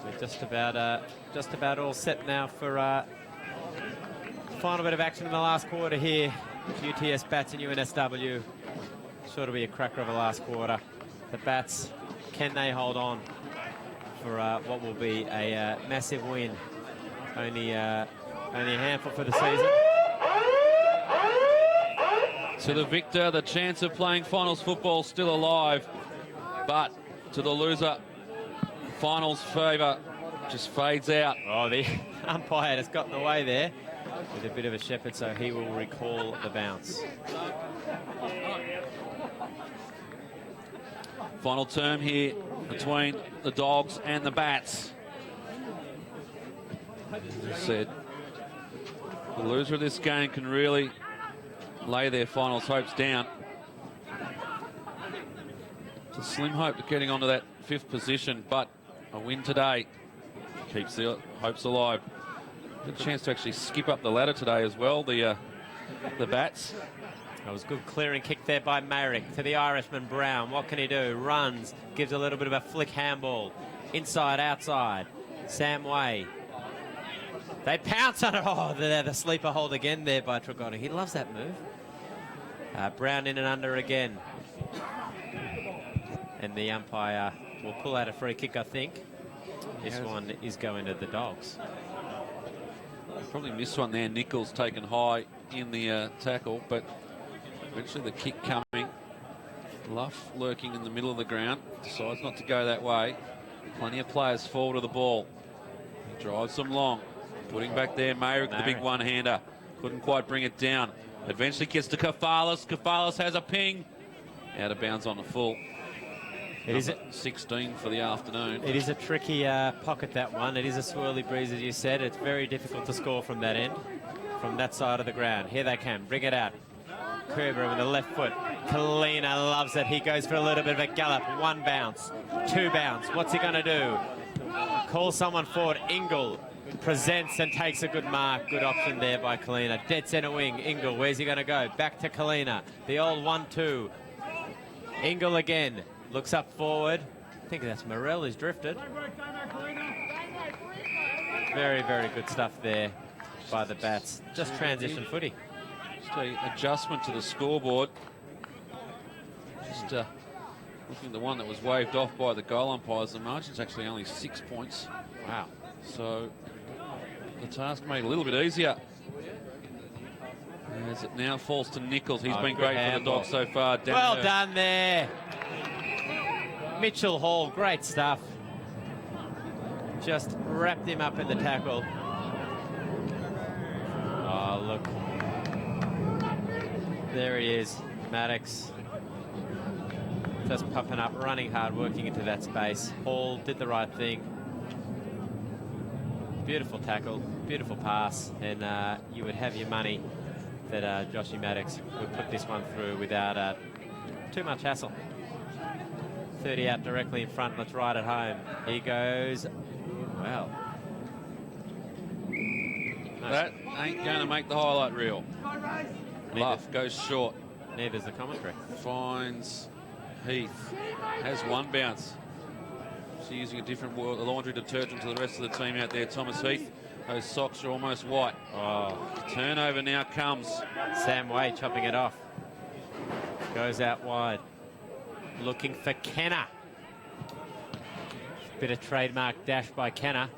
We're just about all set now for final bit of action in the last quarter here. UTS Bats and UNSW. Sure to be a cracker of a last quarter. The Bats, can they hold on for what will be a massive win? Only a handful for the season. To the victor, the chance of playing finals football still alive, but to the loser, finals favour just fades out. Oh, the umpire has gotten away there with a bit of a shepherd, so he will recall the bounce. Final term here between the Dogs and the Bats. As I said, the loser of this game can really lay their finals hopes down. It's a slim hope of getting onto that 5th position, but a win today keeps the hopes alive. Good chance to actually skip up the ladder today as well, the Bats. That was good clearing kick there by Marek to the Irishman Brown. What can he do? Runs, gives a little bit of a flick handball. Inside, outside. Sam Way. They pounce on it. Oh, the sleeper hold again there by Trigoni. He loves that move. Brown in and under again. And the umpire will pull out a free kick, I think. This one is going to the Dogs. Probably missed one there. Nichols taken high in the tackle, but eventually the kick coming. Luff lurking in the middle of the ground. Decides not to go that way. Plenty of players forward of the ball. He drives them long. Putting back there, Mayrick, the big one-hander. Couldn't quite bring it down. Eventually gets to Kafalis. Kafalis has a ping. Out of bounds on the full. It is 16 for the afternoon. It is a tricky pocket, that one. It is a swirly breeze, as you said. It's very difficult to score from that end, from that side of the ground. Here they come. Bring it out. Kerber with the left foot. Kalina loves it. He goes for a little bit of a gallop. 1 bounce. 2 bounce. What's he going to do? Call someone forward. Ingle presents and takes a good mark. Good option there by Kalina. Dead centre wing. Ingle, where's he going to go? Back to Kalina. The old 1-2. Ingle again. Looks up forward. I think that's Morel who's drifted. Very, very good stuff there by the Bats. Just transition footy. Just an adjustment to the scoreboard. Just looking at the one that was waved off by the goal umpires. The margin's actually only 6 points. Wow. So the task made a little bit easier. As it now falls to Nichols. He's been great for the Dogs so far. Well done there. Mitchell Hall, great stuff. Just wrapped him up in the tackle. Oh, look. There he is, Maddox. Just puffing up, running hard, working into that space. Hall did the right thing. Beautiful tackle, beautiful pass, and you would have your money that Joshy Maddox would put this one through without too much hassle. 30 out directly in front. Let's ride it home. He goes. Well. That ain't going to make the highlight reel. Luff goes short. Neither's the commentary. Finds Heath. Has 1 bounce. She's using a different laundry detergent to the rest of the team out there. Thomas Heath. Those socks are almost white. Oh, turnover now comes. Sam Way chopping it off. Goes out wide. Looking for Kenner. Bit of trademark dash by Kenner.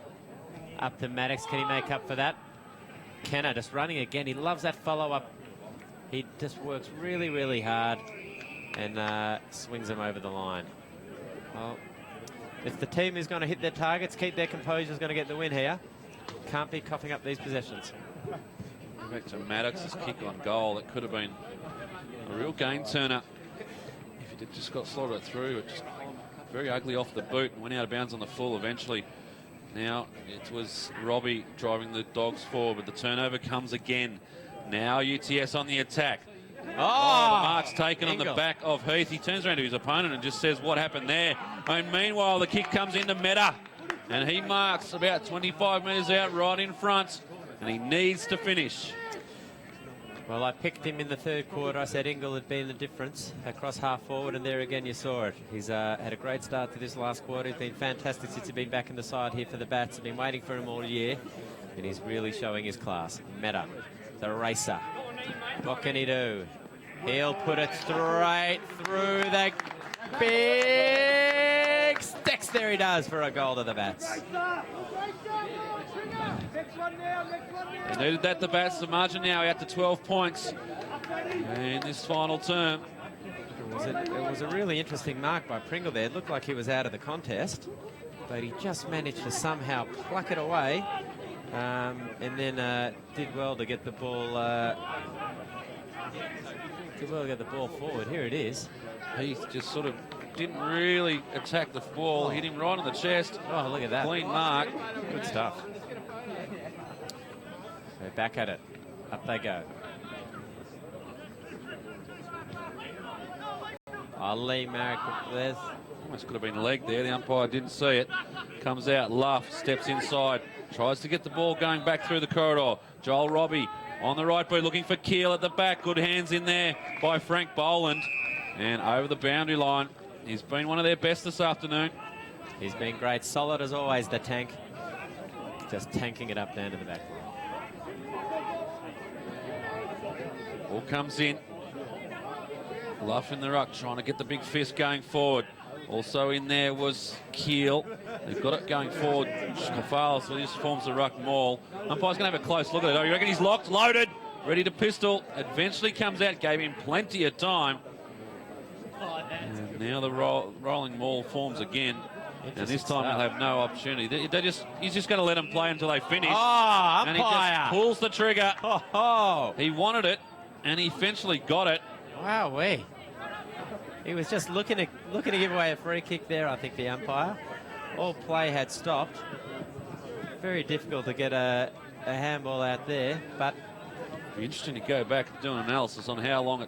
Up to Maddox. Can he make up for that? Kenner just running again. He loves that follow-up. He just works really, really hard and swings them over the line. Well, if the team is going to hit their targets, keep their composure, is going to get the win here. Can't be coughing up these possessions. Go back to Maddox's kick on goal. It could have been a real game turner if he did just got slotted through. It just very ugly off the boot and went out of bounds on the full eventually. Now it was Robbie driving the Dogs forward, but the turnover comes again. Now UTS on the attack. The mark's taken on the back of Heath. He turns around to his opponent and just says, what happened there? And meanwhile, the kick comes into Meta, and he marks about 25 metres out right in front, and he needs to finish. Well, I picked him in the third quarter. I said Ingle had been the difference across half forward, and there again you saw it. He's had a great start to this last quarter. He's been fantastic since he's been back in the side here for the Bats. I've been waiting for him all year, and he's really showing his class. Meta, the racer. What can he do? He'll put it straight through the big sticks. There he does for a goal to the Bats. They needed that, the Bats. The margin now out to 12 points in this final term. It was a really interesting mark by Pringle there. It looked like he was out of the contest, but he just managed to somehow pluck it away, and then did well to get the ball. Did well to get the ball forward. Here it is. He just sort of didn't really attack the ball. Hit him right on the chest. Oh, look at that. Clean mark. Good stuff. They're back at it. Up they go. Lee Merrick. There's Almost could have been legged there. The umpire didn't see it. Comes out. Luff steps inside. Tries to get the ball going back through the corridor. Joel Robbie on the right boot looking for Keel at the back. Good hands in there by Frank Boland. And over the boundary line. He's been one of their best this afternoon. He's been great. Solid as always, the tank. Just tanking it up down to the back. Ball comes in. Luff in the ruck, trying to get the big fist going forward. Also in there was Keel. They've got it going forward. Kafal, so this forms the ruck maul. Umpire's going to have a close look at it. Oh, you reckon he's locked, loaded, ready to pistol. Eventually comes out, gave him plenty of time. And now the rolling maul forms again. And this time he'll have no opportunity. He's just going to let them play until they finish. Oh, umpire! And he just pulls the trigger. Oh. He wanted it, and he eventually got it. Wow-wee. He was just looking to give away a free kick there, I think, the umpire. All play had stopped. Very difficult to get a handball out there, but... It'd be interesting to go back and do an analysis on how long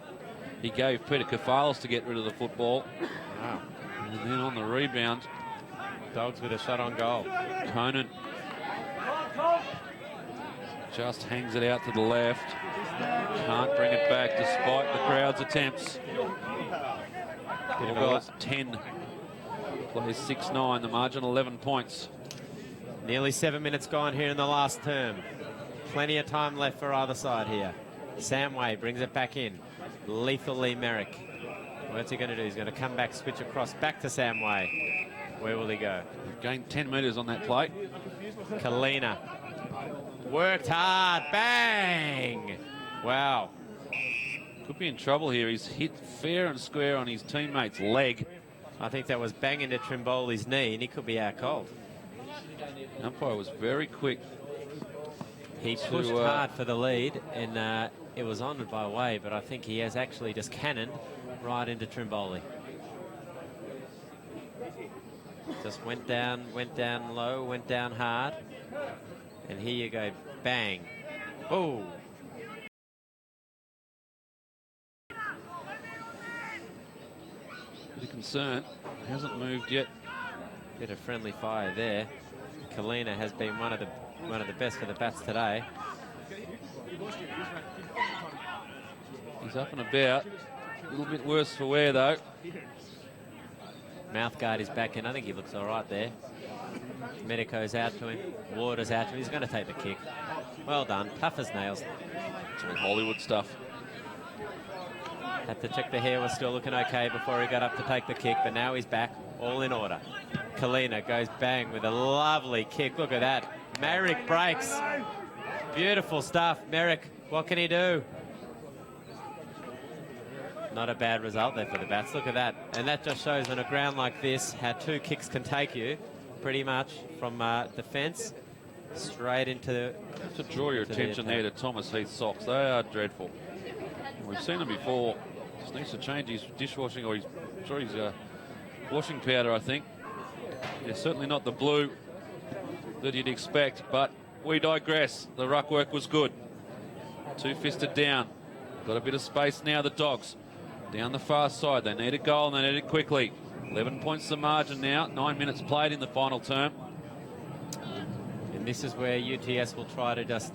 he gave Peter Kafales to get rid of the football. Wow. And then on the rebound, Dogs with a shot on goal. Conan just hangs it out to the left. Can't bring it back despite the crowd's attempts. Bulldogs 10, plays 6-9, the margin 11 points. Nearly 7 minutes gone here in the last term. Plenty of time left for either side here. Samway brings it back in. Lethal Lee Merrick. What's he going to do? He's going to come back, switch across, back to Samway. Where will he go? We've gained 10 metres on that play. Kalina. Worked hard. Bang! Wow. Could be in trouble here. He's hit fair and square on his teammate's leg. I think that was bang into Trimboli's knee, and he could be out cold. The umpire was very quick. He pushed hard for the lead, and it was honoured by Way, but I think he has actually just cannoned right into Trimboli. Just went down low, went down hard. And here you go, bang. Oh. Bit of concern. Hasn't moved yet. Bit of friendly fire there. Kalina has been one of the best for the Bats today. He's up and about. A little bit worse for wear though. Mouthguard is back in. I think he looks all right there. Medico's out to him. Ward's out to him. He's going to take the kick. Well done. Tough as nails. Some Hollywood stuff. Had to check the hair was still looking okay before he got up to take the kick, but now he's back. All in order. Kalina goes bang with a lovely kick. Look at that. Merrick breaks. Beautiful stuff. Merrick, what can he do? Not a bad result there for the Bats. Look at that. And that just shows on a ground like this how two kicks can take you pretty much from defence. straight into To draw your attention there to Thomas Heath's socks. They are dreadful. We've seen them before. Just needs to change his dishwashing or his washing powder, I think. Yeah, certainly not the blue that you'd expect, but we digress. The ruck work was good. Two-fisted down. Got a bit of space now, the Dogs. Down the far side. They need a goal and they need it quickly. 11 points the margin now. 9 minutes played in the final term. And this is where UTS will try to just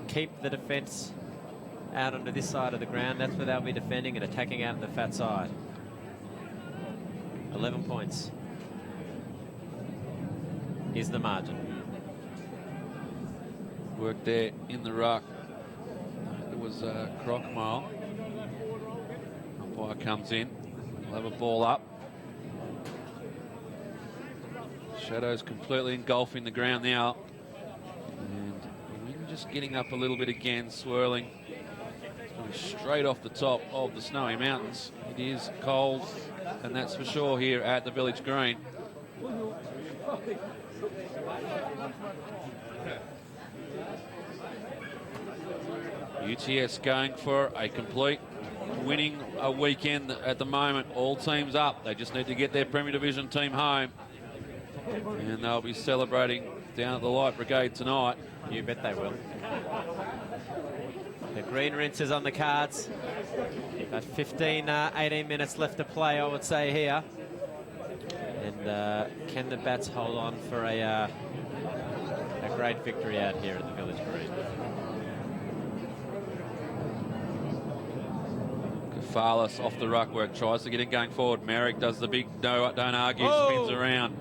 keep the defence out onto this side of the ground. That's where they'll be defending and attacking out on the fat side. 11 points is the margin. Work there in the ruck. It was Crockmole. Umpire comes in. We'll have a ball up. Shadows completely engulfing the ground now. And the wind just getting up a little bit again, swirling. It's coming straight off the top of the Snowy Mountains. It is cold, and that's for sure here at the Village Green. UTS going for a complete winning a weekend at the moment. All teams up. They just need to get their Premier Division team home. And they'll be celebrating down at the Light Brigade tonight. You bet they will. The green rinse is on the cards. About 15, 18 minutes left to play, I would say, here. And can the Bats hold on for a great victory out here at the Village Green? Kafalis off the ruck work, tries to get it going forward. Merrick does the big no, don't argue, spins around.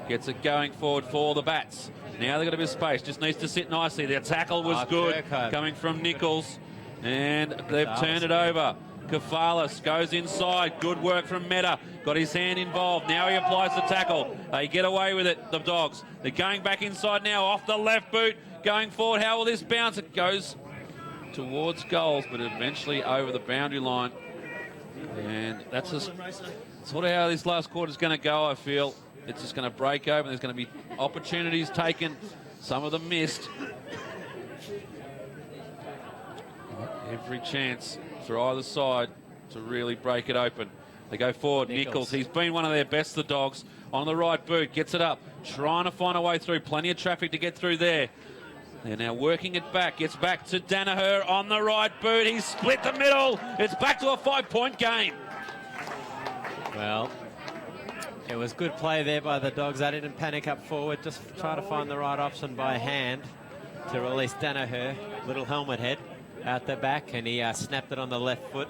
Gets it going forward for the Bats. Now they've got a bit of space, just needs to sit nicely. Their tackle was good, coming from Nichols. And they've turned it over. Kafalis goes inside. Good work from Meta. Got his hand involved. Now he applies the tackle. They get away with it, the Dogs. They're going back inside now, off the left boot. Going forward, how will this bounce? It goes towards goals, but eventually over the boundary line. And that's just sort of how this last quarter is going to go, I feel. It's just going to break open. There's going to be opportunities taken. Some of them missed. Every chance for either side to really break it open. They go forward. Nichols. He's been one of their best, the Dogs. On the right boot. Gets it up. Trying to find a way through. Plenty of traffic to get through there. They're now working it back. Gets back to Danaher on the right boot. He's split the middle. It's back to a 5-point game. Well, it was good play there by the Dogs. They didn't panic up forward. Just try to find the right option by hand to release Danaher. Little helmet head out the back, and he snapped it on the left foot,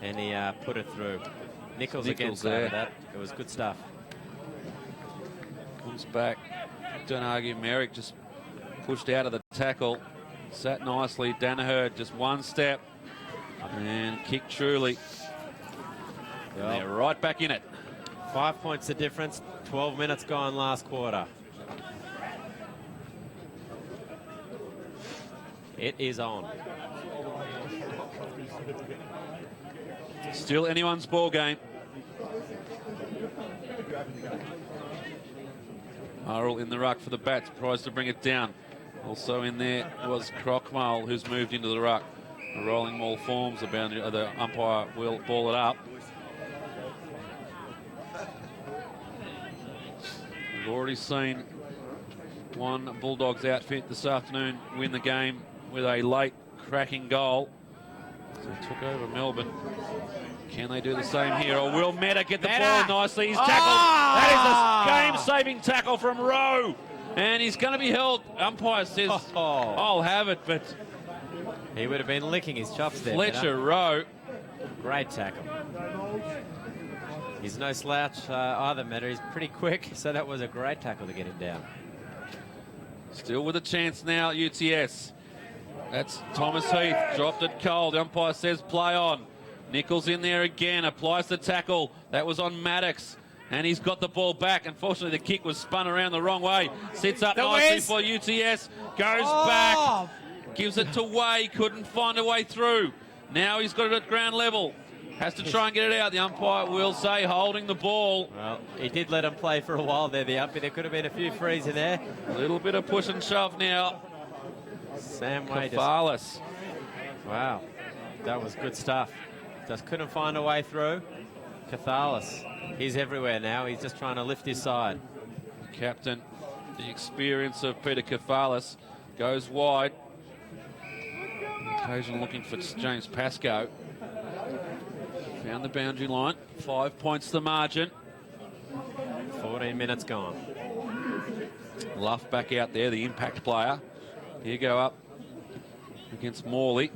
and he put it through. Nichols against that. It was good stuff. Comes back. Don't argue. Merrick just pushed out of the tackle. Sat nicely. Danaher just one step and kicked truly. And they're right back in it. 5 points the difference. 12 minutes gone last quarter. It is on. Still anyone's ball game. Harrell in the ruck for the Bats, tries to bring it down. Also in there was Crockmole, who's moved into the ruck. The rolling ball forms, the umpire will ball it up. We've already seen one Bulldogs outfit this afternoon win the game with a late cracking goal. So he took over Melbourne. Can they do the same here? Or will Meta get the ball nicely? He's tackled. That is a game-saving tackle from Rowe. And he's going to be held. Umpire says, I'll have it, but he would have been licking his chops there. Fletcher Rowe. Great tackle. He's no slouch either, Meta. He's pretty quick, so that was a great tackle to get him down. Still with a chance now, UTS. That's Thomas Heath, dropped it cold. The umpire says play on. Nichols in there again, applies the tackle. That was on Maddox, and he's got the ball back. Unfortunately, the kick was spun around the wrong way. Sits up nicely for UTS, goes back, gives it to Way, couldn't find a way through. Now he's got it at ground level. Has to try and get it out. The umpire will say holding the ball. Well, he did let him play for a while there, the umpire. There could have been a few frees in there. A little bit of push and shove now. Sam Wade. Cathalis. Wow, that was good stuff. Just couldn't find a way through. Cathalis, he's everywhere now. He's just trying to lift his side. Captain, the experience of Peter Cathalis, goes wide. Occasionally looking for James Pascoe. Found the boundary line. 5 points the margin. 14 minutes gone. Luff back out there, the impact player. Here go up against Morley.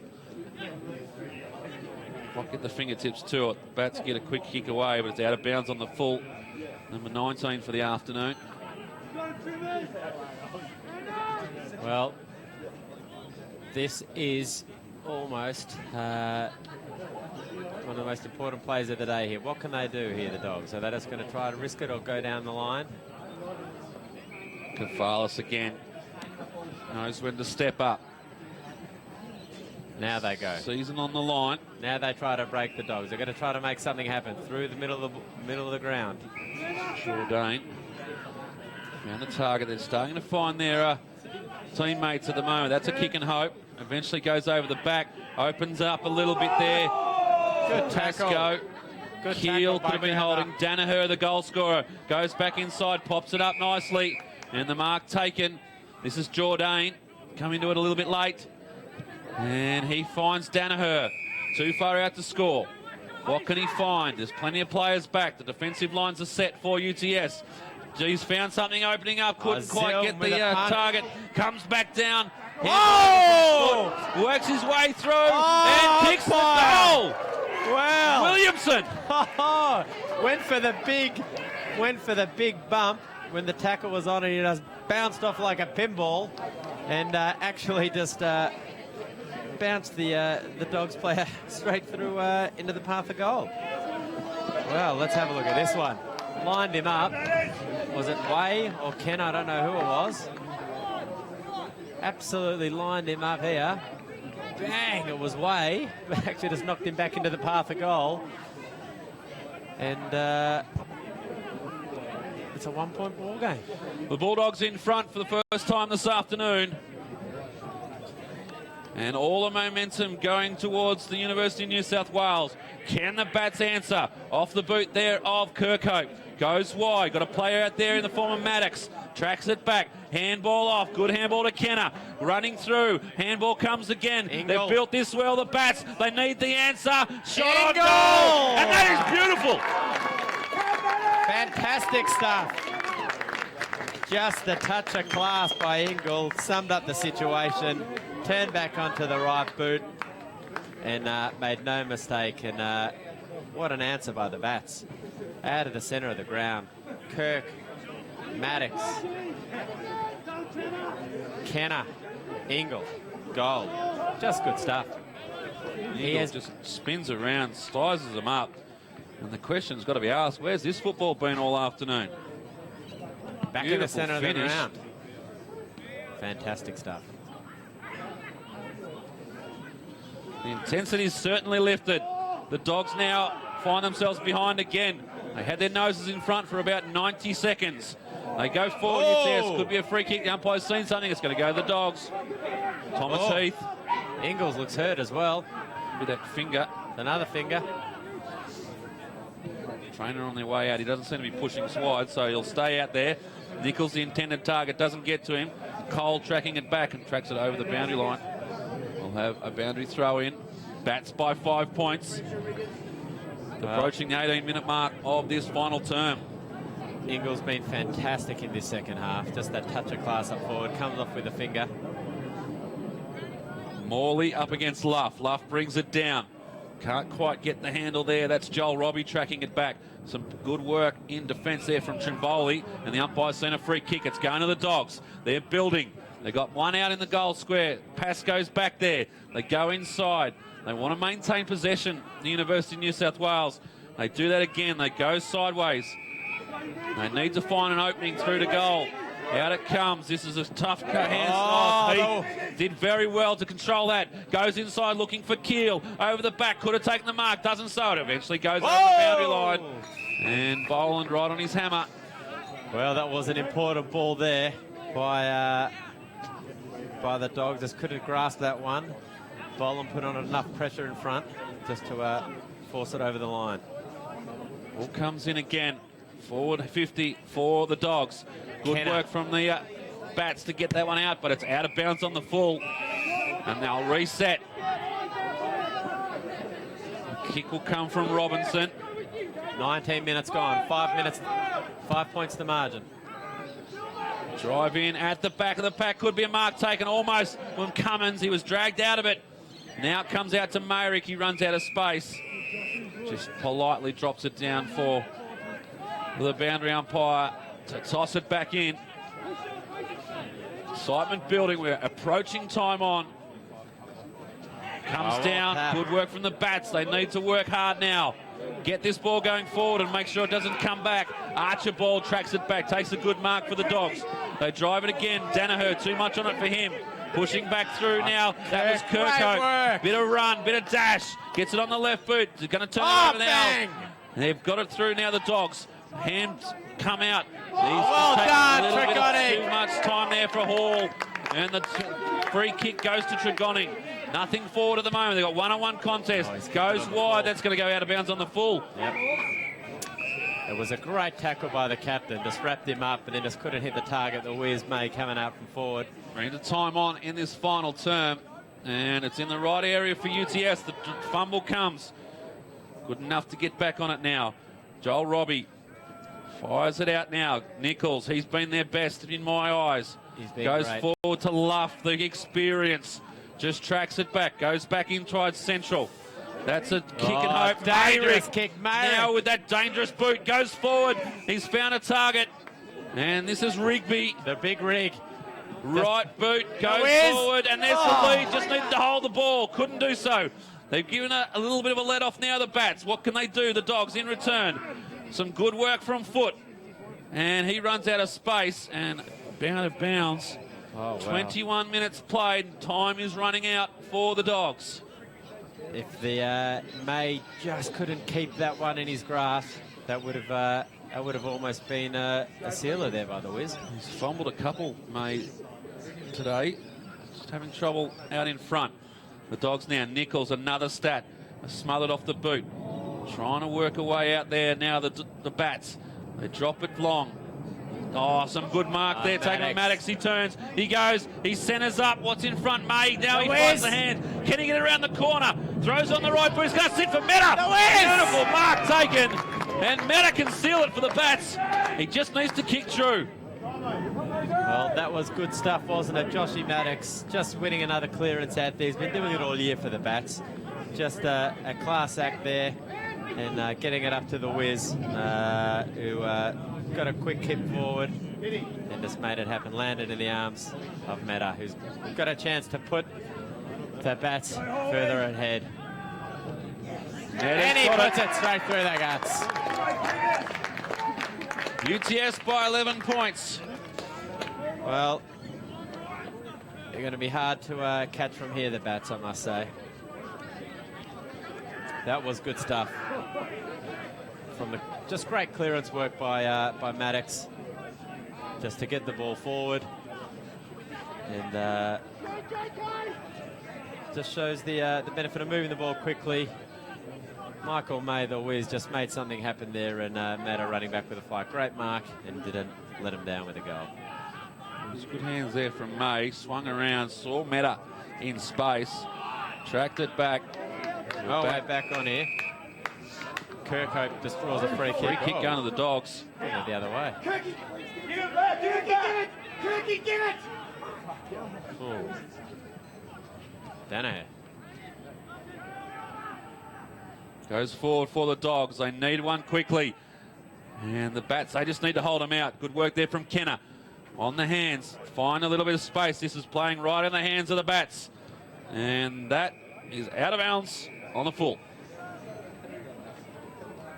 Might get the fingertips to it. Bats get a quick kick away, but it's out of bounds on the full. Number 19 for the afternoon. Well, this is almost one of the most important plays of the day here. What can they do here, the Dogs? Are they just going to try to risk it or go down the line? Cathalis again. Knows when to step up. Now they go. Season on the line. Now they try to break the Dogs. They're going to try to make something happen through the middle of the ground. Jourdain found a target. They're starting to find their teammates at the moment. That's a kick and hope. Eventually goes over the back. Opens up a little bit there. Good tackle. Good Keel tackle could have been holding. Danaher, the goal scorer, goes back inside, pops it up nicely. And the mark taken. This is Jourdain. Coming to it a little bit late. And he finds Danaher. Too far out to score. What can he find? There's plenty of players back. The defensive lines are set for UTS. He's found something opening up. Couldn't quite get the target. Comes back down. Oh! Works his way through and kicks the goal. Wow. Williamson. went for the big bump when the tackle was on, and he just bounced off like a pinball, and actually just bounced the Dogs player straight through into the path of goal. Well, let's have a look at this one. Lined him up. Was it Way or Ken? I don't know who it was. Absolutely lined him up here. Bang, it was Way. Actually just knocked him back into the path of goal. And it's a 1 point ball game. The Bulldogs in front for the first time this afternoon. And all the momentum going towards the University of New South Wales. Can the Bats answer? Off the boot there of Kirkhope. Goes wide. Got a player out there in the form of Maddox. Tracks it back. Handball off. Good handball to Kenner. Running through. Handball comes again. Ingle. They've built this well, the Bats. They need the answer. Shot on goal. And that is beautiful. Fantastic stuff. Just a touch of class by Ingle. Summed up the situation. Turned back onto the right boot. And made no mistake. And what an answer by the Bats. Out of the centre of the ground. Kirk, Maddox, Kenner, Ingle, goal. Just good stuff. He just spins around, sizes them up. And the question's got to be asked, where's this football been all afternoon? Back in the centre of the ground. Fantastic stuff. The intensity's certainly lifted. The Dogs now find themselves behind again. They had their noses in front for about 90 seconds. They go forward. UTS could be a free kick. The umpire's seen something. It's going to go to the Dogs. Thomas Heath. Ingles looks hurt as well. With that finger. Another finger. Trainer on their way out. He doesn't seem to be pushing wide, so he'll stay out there. Nichols, the intended target, doesn't get to him. Cole tracking it back and tracks it over the boundary line. We'll have a boundary throw in. Bats by 5 points. Approaching the 18-minute mark of this final term. Ingle's been fantastic in this second half. Just that touch of class up forward. Comes off with a finger. Morley up against Luff. Luff brings it down. Can't quite get the handle there. That's Joel Robbie tracking it back. Some good work in defence there from Trinvoli. And the umpire's seen a free kick. It's going to the Dogs. They're building. They got one out in the goal square. Pass goes back there. They go inside. They want to maintain possession, the University of New South Wales. They do that again. They go sideways. They need to find an opening through to goal. Out it comes. This is a tough hands. He did very well to control that. Goes inside looking for Keel. Over the back. Could have taken the mark. Doesn't so. It eventually goes over the boundary line. And Boland right on his hammer. Well, that was an important ball there by the Dogs. Just couldn't grasp that one. Boland put on enough pressure in front just to force it over the line. Ball comes in again. Forward 50 for the Dogs. Good work from the Bats to get that one out, but it's out of bounds on the full. And they'll reset. The kick will come from Robinson. 19 minutes gone. 5 minutes, 5 points the margin. Drive in at the back of the pack. Could be a mark taken almost from Cummins. He was dragged out of it. Now it comes out to Mayrick. He runs out of space. Just politely drops it down for the boundary umpire to toss it back in. Excitement building. We're approaching time on. Comes down. Good work from the Bats. They need to work hard now. Get this ball going forward and make sure it doesn't come back. Archibald tracks it back. Takes a good mark for the Dogs. They drive it again. Danaher, too much on it for him. Pushing back through now. That was Kirkhope. Bit of run, bit of dash. Gets it on the left boot. They're going to turn it over now. And they've got it through now, the Dogs. Hands come out. Well done, Trigoni. Too much time there for Hall. And the free kick goes to Trigoni. Nothing forward at the moment. They've got one-on-one contest. Goes wide. That's going to go out of bounds on the full. Yep. It was a great tackle by the captain. Just wrapped him up and then just couldn't hit the target. The Wears May coming out from forward. Bring the time on in this final term. And it's in the right area for UTS. The fumble comes. Good enough to get back on it now. Joel Robbie fires it out now. Nichols, he's been their best in my eyes. Goes forward to Luff, the experience. Just tracks it back. Goes back inside central. That's a kick and hope. Dangerous kick, Mayrick. Now with that dangerous boot. Goes forward. He's found a target. And this is Rigby. The big rig. Right boot goes forward. And there's the lead. Just needed to hold the ball. Couldn't do so. They've given a little bit of a let off now, the Bats. What can they do, the Dogs, in return? Some good work from Foot. And he runs out of space and out of bounds. 21 minutes played. Time is running out for the Dogs. If the May just couldn't keep that one in his grasp, that would have almost been a sealer there by the Wiz. He's fumbled a couple, May, today. Just having trouble out in front. The Dogs now. Nichols, another stat. Smothered off the boot. Trying to work a way out there now, the Bats. They drop it long. Oh, some good mark there. Taking Maddox. He turns. He goes. He centres up. What's in front? May. Now he finds the hand. Can he get it around the corner? Throws on the right boot. He's going to sit for Meta. Beautiful mark taken. And Meta can seal it for the Bats. He just needs to kick through. Well, that was good stuff, wasn't it? Joshy Maddox just winning another clearance out there. He's been doing it all year for the Bats. Just a class act there. And getting it up to the Wiz, who got a quick kick forward and just made it happen. Landed in the arms of Meta, who's got a chance to put the Bats further ahead. And he puts it straight through the guts. UTS by 11 points. Well, they're going to be hard to catch from here, the Bats, I must say. That was good stuff. Just great clearance work by Maddox, just to get the ball forward, and just shows the benefit of moving the ball quickly. Michael May, the Wiz, just made something happen there, and Meta running back with a flight. Great mark, and didn't let him down with a goal. It was good hands there from May. Swung around, saw Meta in space, tracked it back. Back on here. Kirkhope just draws a free kick. Free kick going to the Dogs. The other way. Kirky, give it back, give it back! Kirky, give it! Danaher. Goes forward for the Dogs. They need one quickly. And the Bats, they just need to hold them out. Good work there from Kenner. On the hands. Find a little bit of space. This is playing right in the hands of the Bats. And that is out of bounds on the full.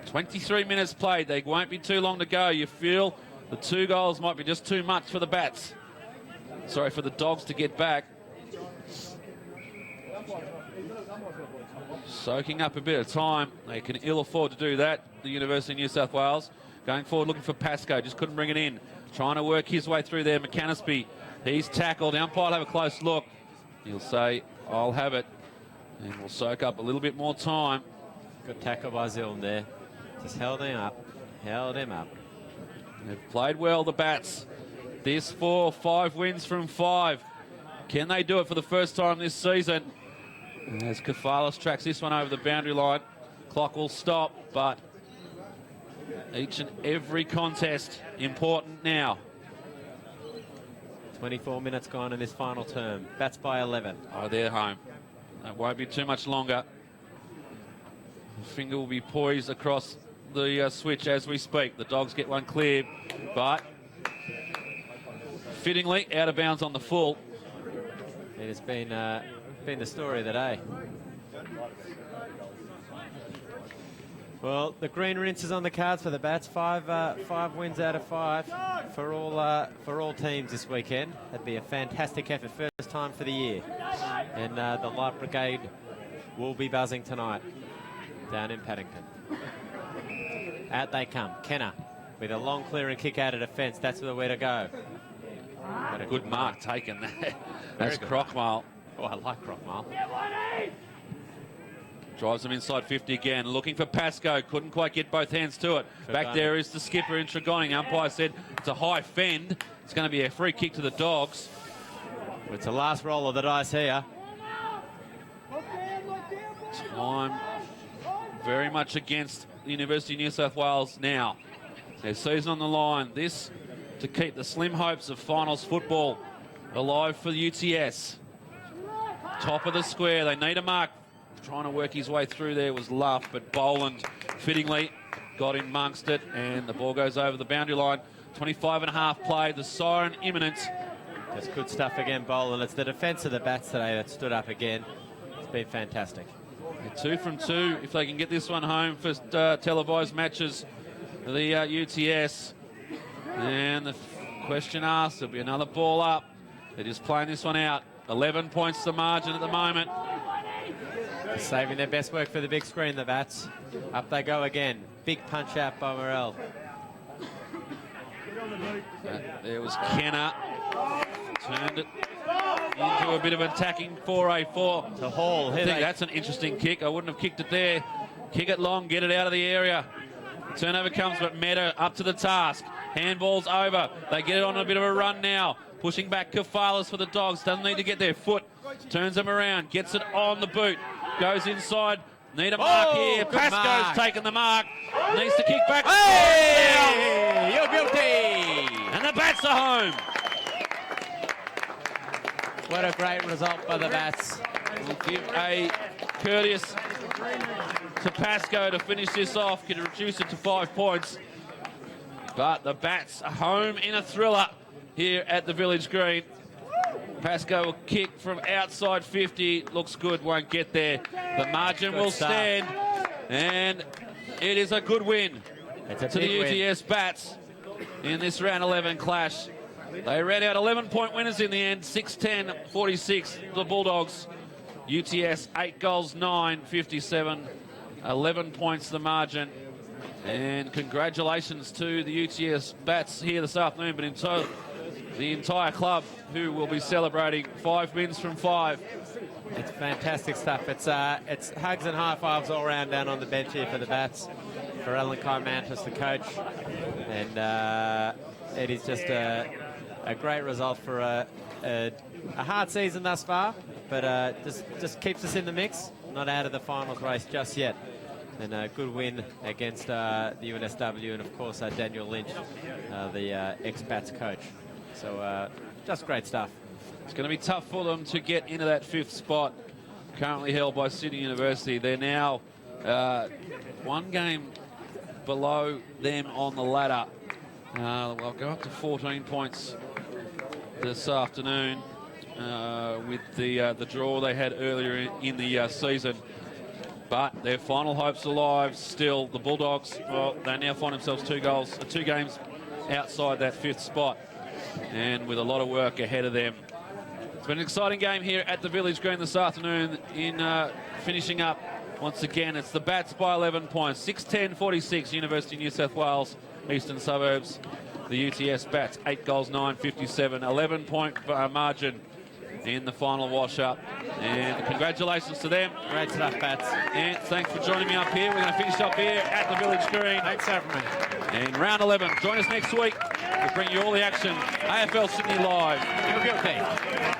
23 minutes played. They won't be too long to go. You feel The 2 goals might be just too much for the Bats. Sorry, for the Dogs to get back. Soaking up a bit of time. They can ill afford to do that, the University of New South Wales. Going forward, looking for Pascoe. Just couldn't bring it in. Trying to work his way through there. McAnaspy, he's tackled. The umpire will have a close look. He'll say, I'll have it. And we'll soak up a little bit more time. Good tackle by Zilm there. Just held him up. Held him up. They've played well, the Bats. This 5 wins from 5. Can they do it for the first time this season? As Kafalis tracks this one over the boundary line, clock will stop, but each and every contest important now. 24 minutes gone in this final term. Bats by 11. Oh, they're home. That won't be too much longer. The finger will be poised across the switch as we speak. The Dogs get one cleared, but fittingly out of bounds on the full. It has been the story of the day. Well, the green rinse is on the cards for the Bats. 5 wins out of 5 for all teams this weekend. That'd be a fantastic effort, first time for the year. And the Light Brigade will be buzzing tonight down in Paddington. Out they come. Kenner with a long clearing kick out of defence. That's the way to go. A good mark taken there. That's Crockmale. Oh, I like Crockmale. Drives them inside 50 again, looking for Pascoe. Couldn't quite get both hands to it. Back there is the skipper in Tregoning. Umpire said it's a high fend. It's going to be a free kick to the Dogs. It's the last roll of the dice here. Time very much against the University of New South Wales now. Their season on the line. This to keep the slim hopes of finals football alive for the UTS. Top of the square. They need a mark. Trying to work his way through there was Luff, but Boland fittingly got in amongst it, and the ball goes over the boundary line. 25.5 played. The siren imminent. That's good stuff again, Boland. It's the defence of the Bats today that stood up again. It's been fantastic. 2 from 2 if they can get this one home for televised matches. The UTS. And the question asked, there'll be another ball up. They're just playing this one out. 11 points the margin at the moment. Saving their best work for the big screen, the Bats. Up they go again. Big punch out by Morel. There was Kenner. Turned it into a bit of attacking 4A4. To Hall. I think that's an interesting kick. I wouldn't have kicked it there. Kick it long, get it out of the area. Turnover comes, but Meta up to the task. Handball's over. They get it on a bit of a run now. Pushing back Kafalis for the Dogs. Doesn't need to get their foot. Turns them around. Gets it on the boot. Goes inside. Need a mark here. Pascoe's taken the mark. Needs to kick back. Hey! You're guilty! And the Bats are home. What a great result by the Bats. We'll give a courteous to Pascoe to finish this off. Can reduce it to 5 points. But the Bats are home in a thriller here at the Village Green. Pascoe will kick from outside 50. Looks good, won't get there. The margin will stand. And it is a good win to the UTS Bats in this round 11 clash. They ran out 11-point winners in the end. 6-10-46, the Bulldogs. UTS 8 goals, 9-57. 11 points the margin. And congratulations to the UTS Bats here this afternoon, but in total, the entire club who will be celebrating 5 wins from 5. It's fantastic stuff. It's hugs and high fives all around down on the bench here for the Bats, for Alan Kaimantis, the coach. And it is just a great result for a hard season thus far, but just keeps us in the mix, not out of the finals race just yet. And a good win against the UNSW and, of course, Daniel Lynch, the ex-Bats coach. So just great stuff. It's going to be tough for them to get into that 5th spot, currently held by Sydney University. They're now 1 game below them on the ladder. They'll go up to 14 points this afternoon with the draw they had earlier in the season. But their final hopes alive still. The Bulldogs, well, they now find themselves 2 games outside that 5th spot, and with a lot of work ahead of them. It's been an exciting game here at the Village Green this afternoon. In finishing up, once again, it's the Bats by 11 points. 6-10-46, University of New South Wales, Eastern Suburbs. The UTS Bats, 8 goals, 9-57, 11-point margin in the final wash-up. And congratulations to them. Great stuff, Bats. And thanks for joining me up here. We're going to finish up here at the Village Green. Thanks for having me. And round 11. Join us next week. We'll bring you all the action. AFL Sydney Live. Have a good day.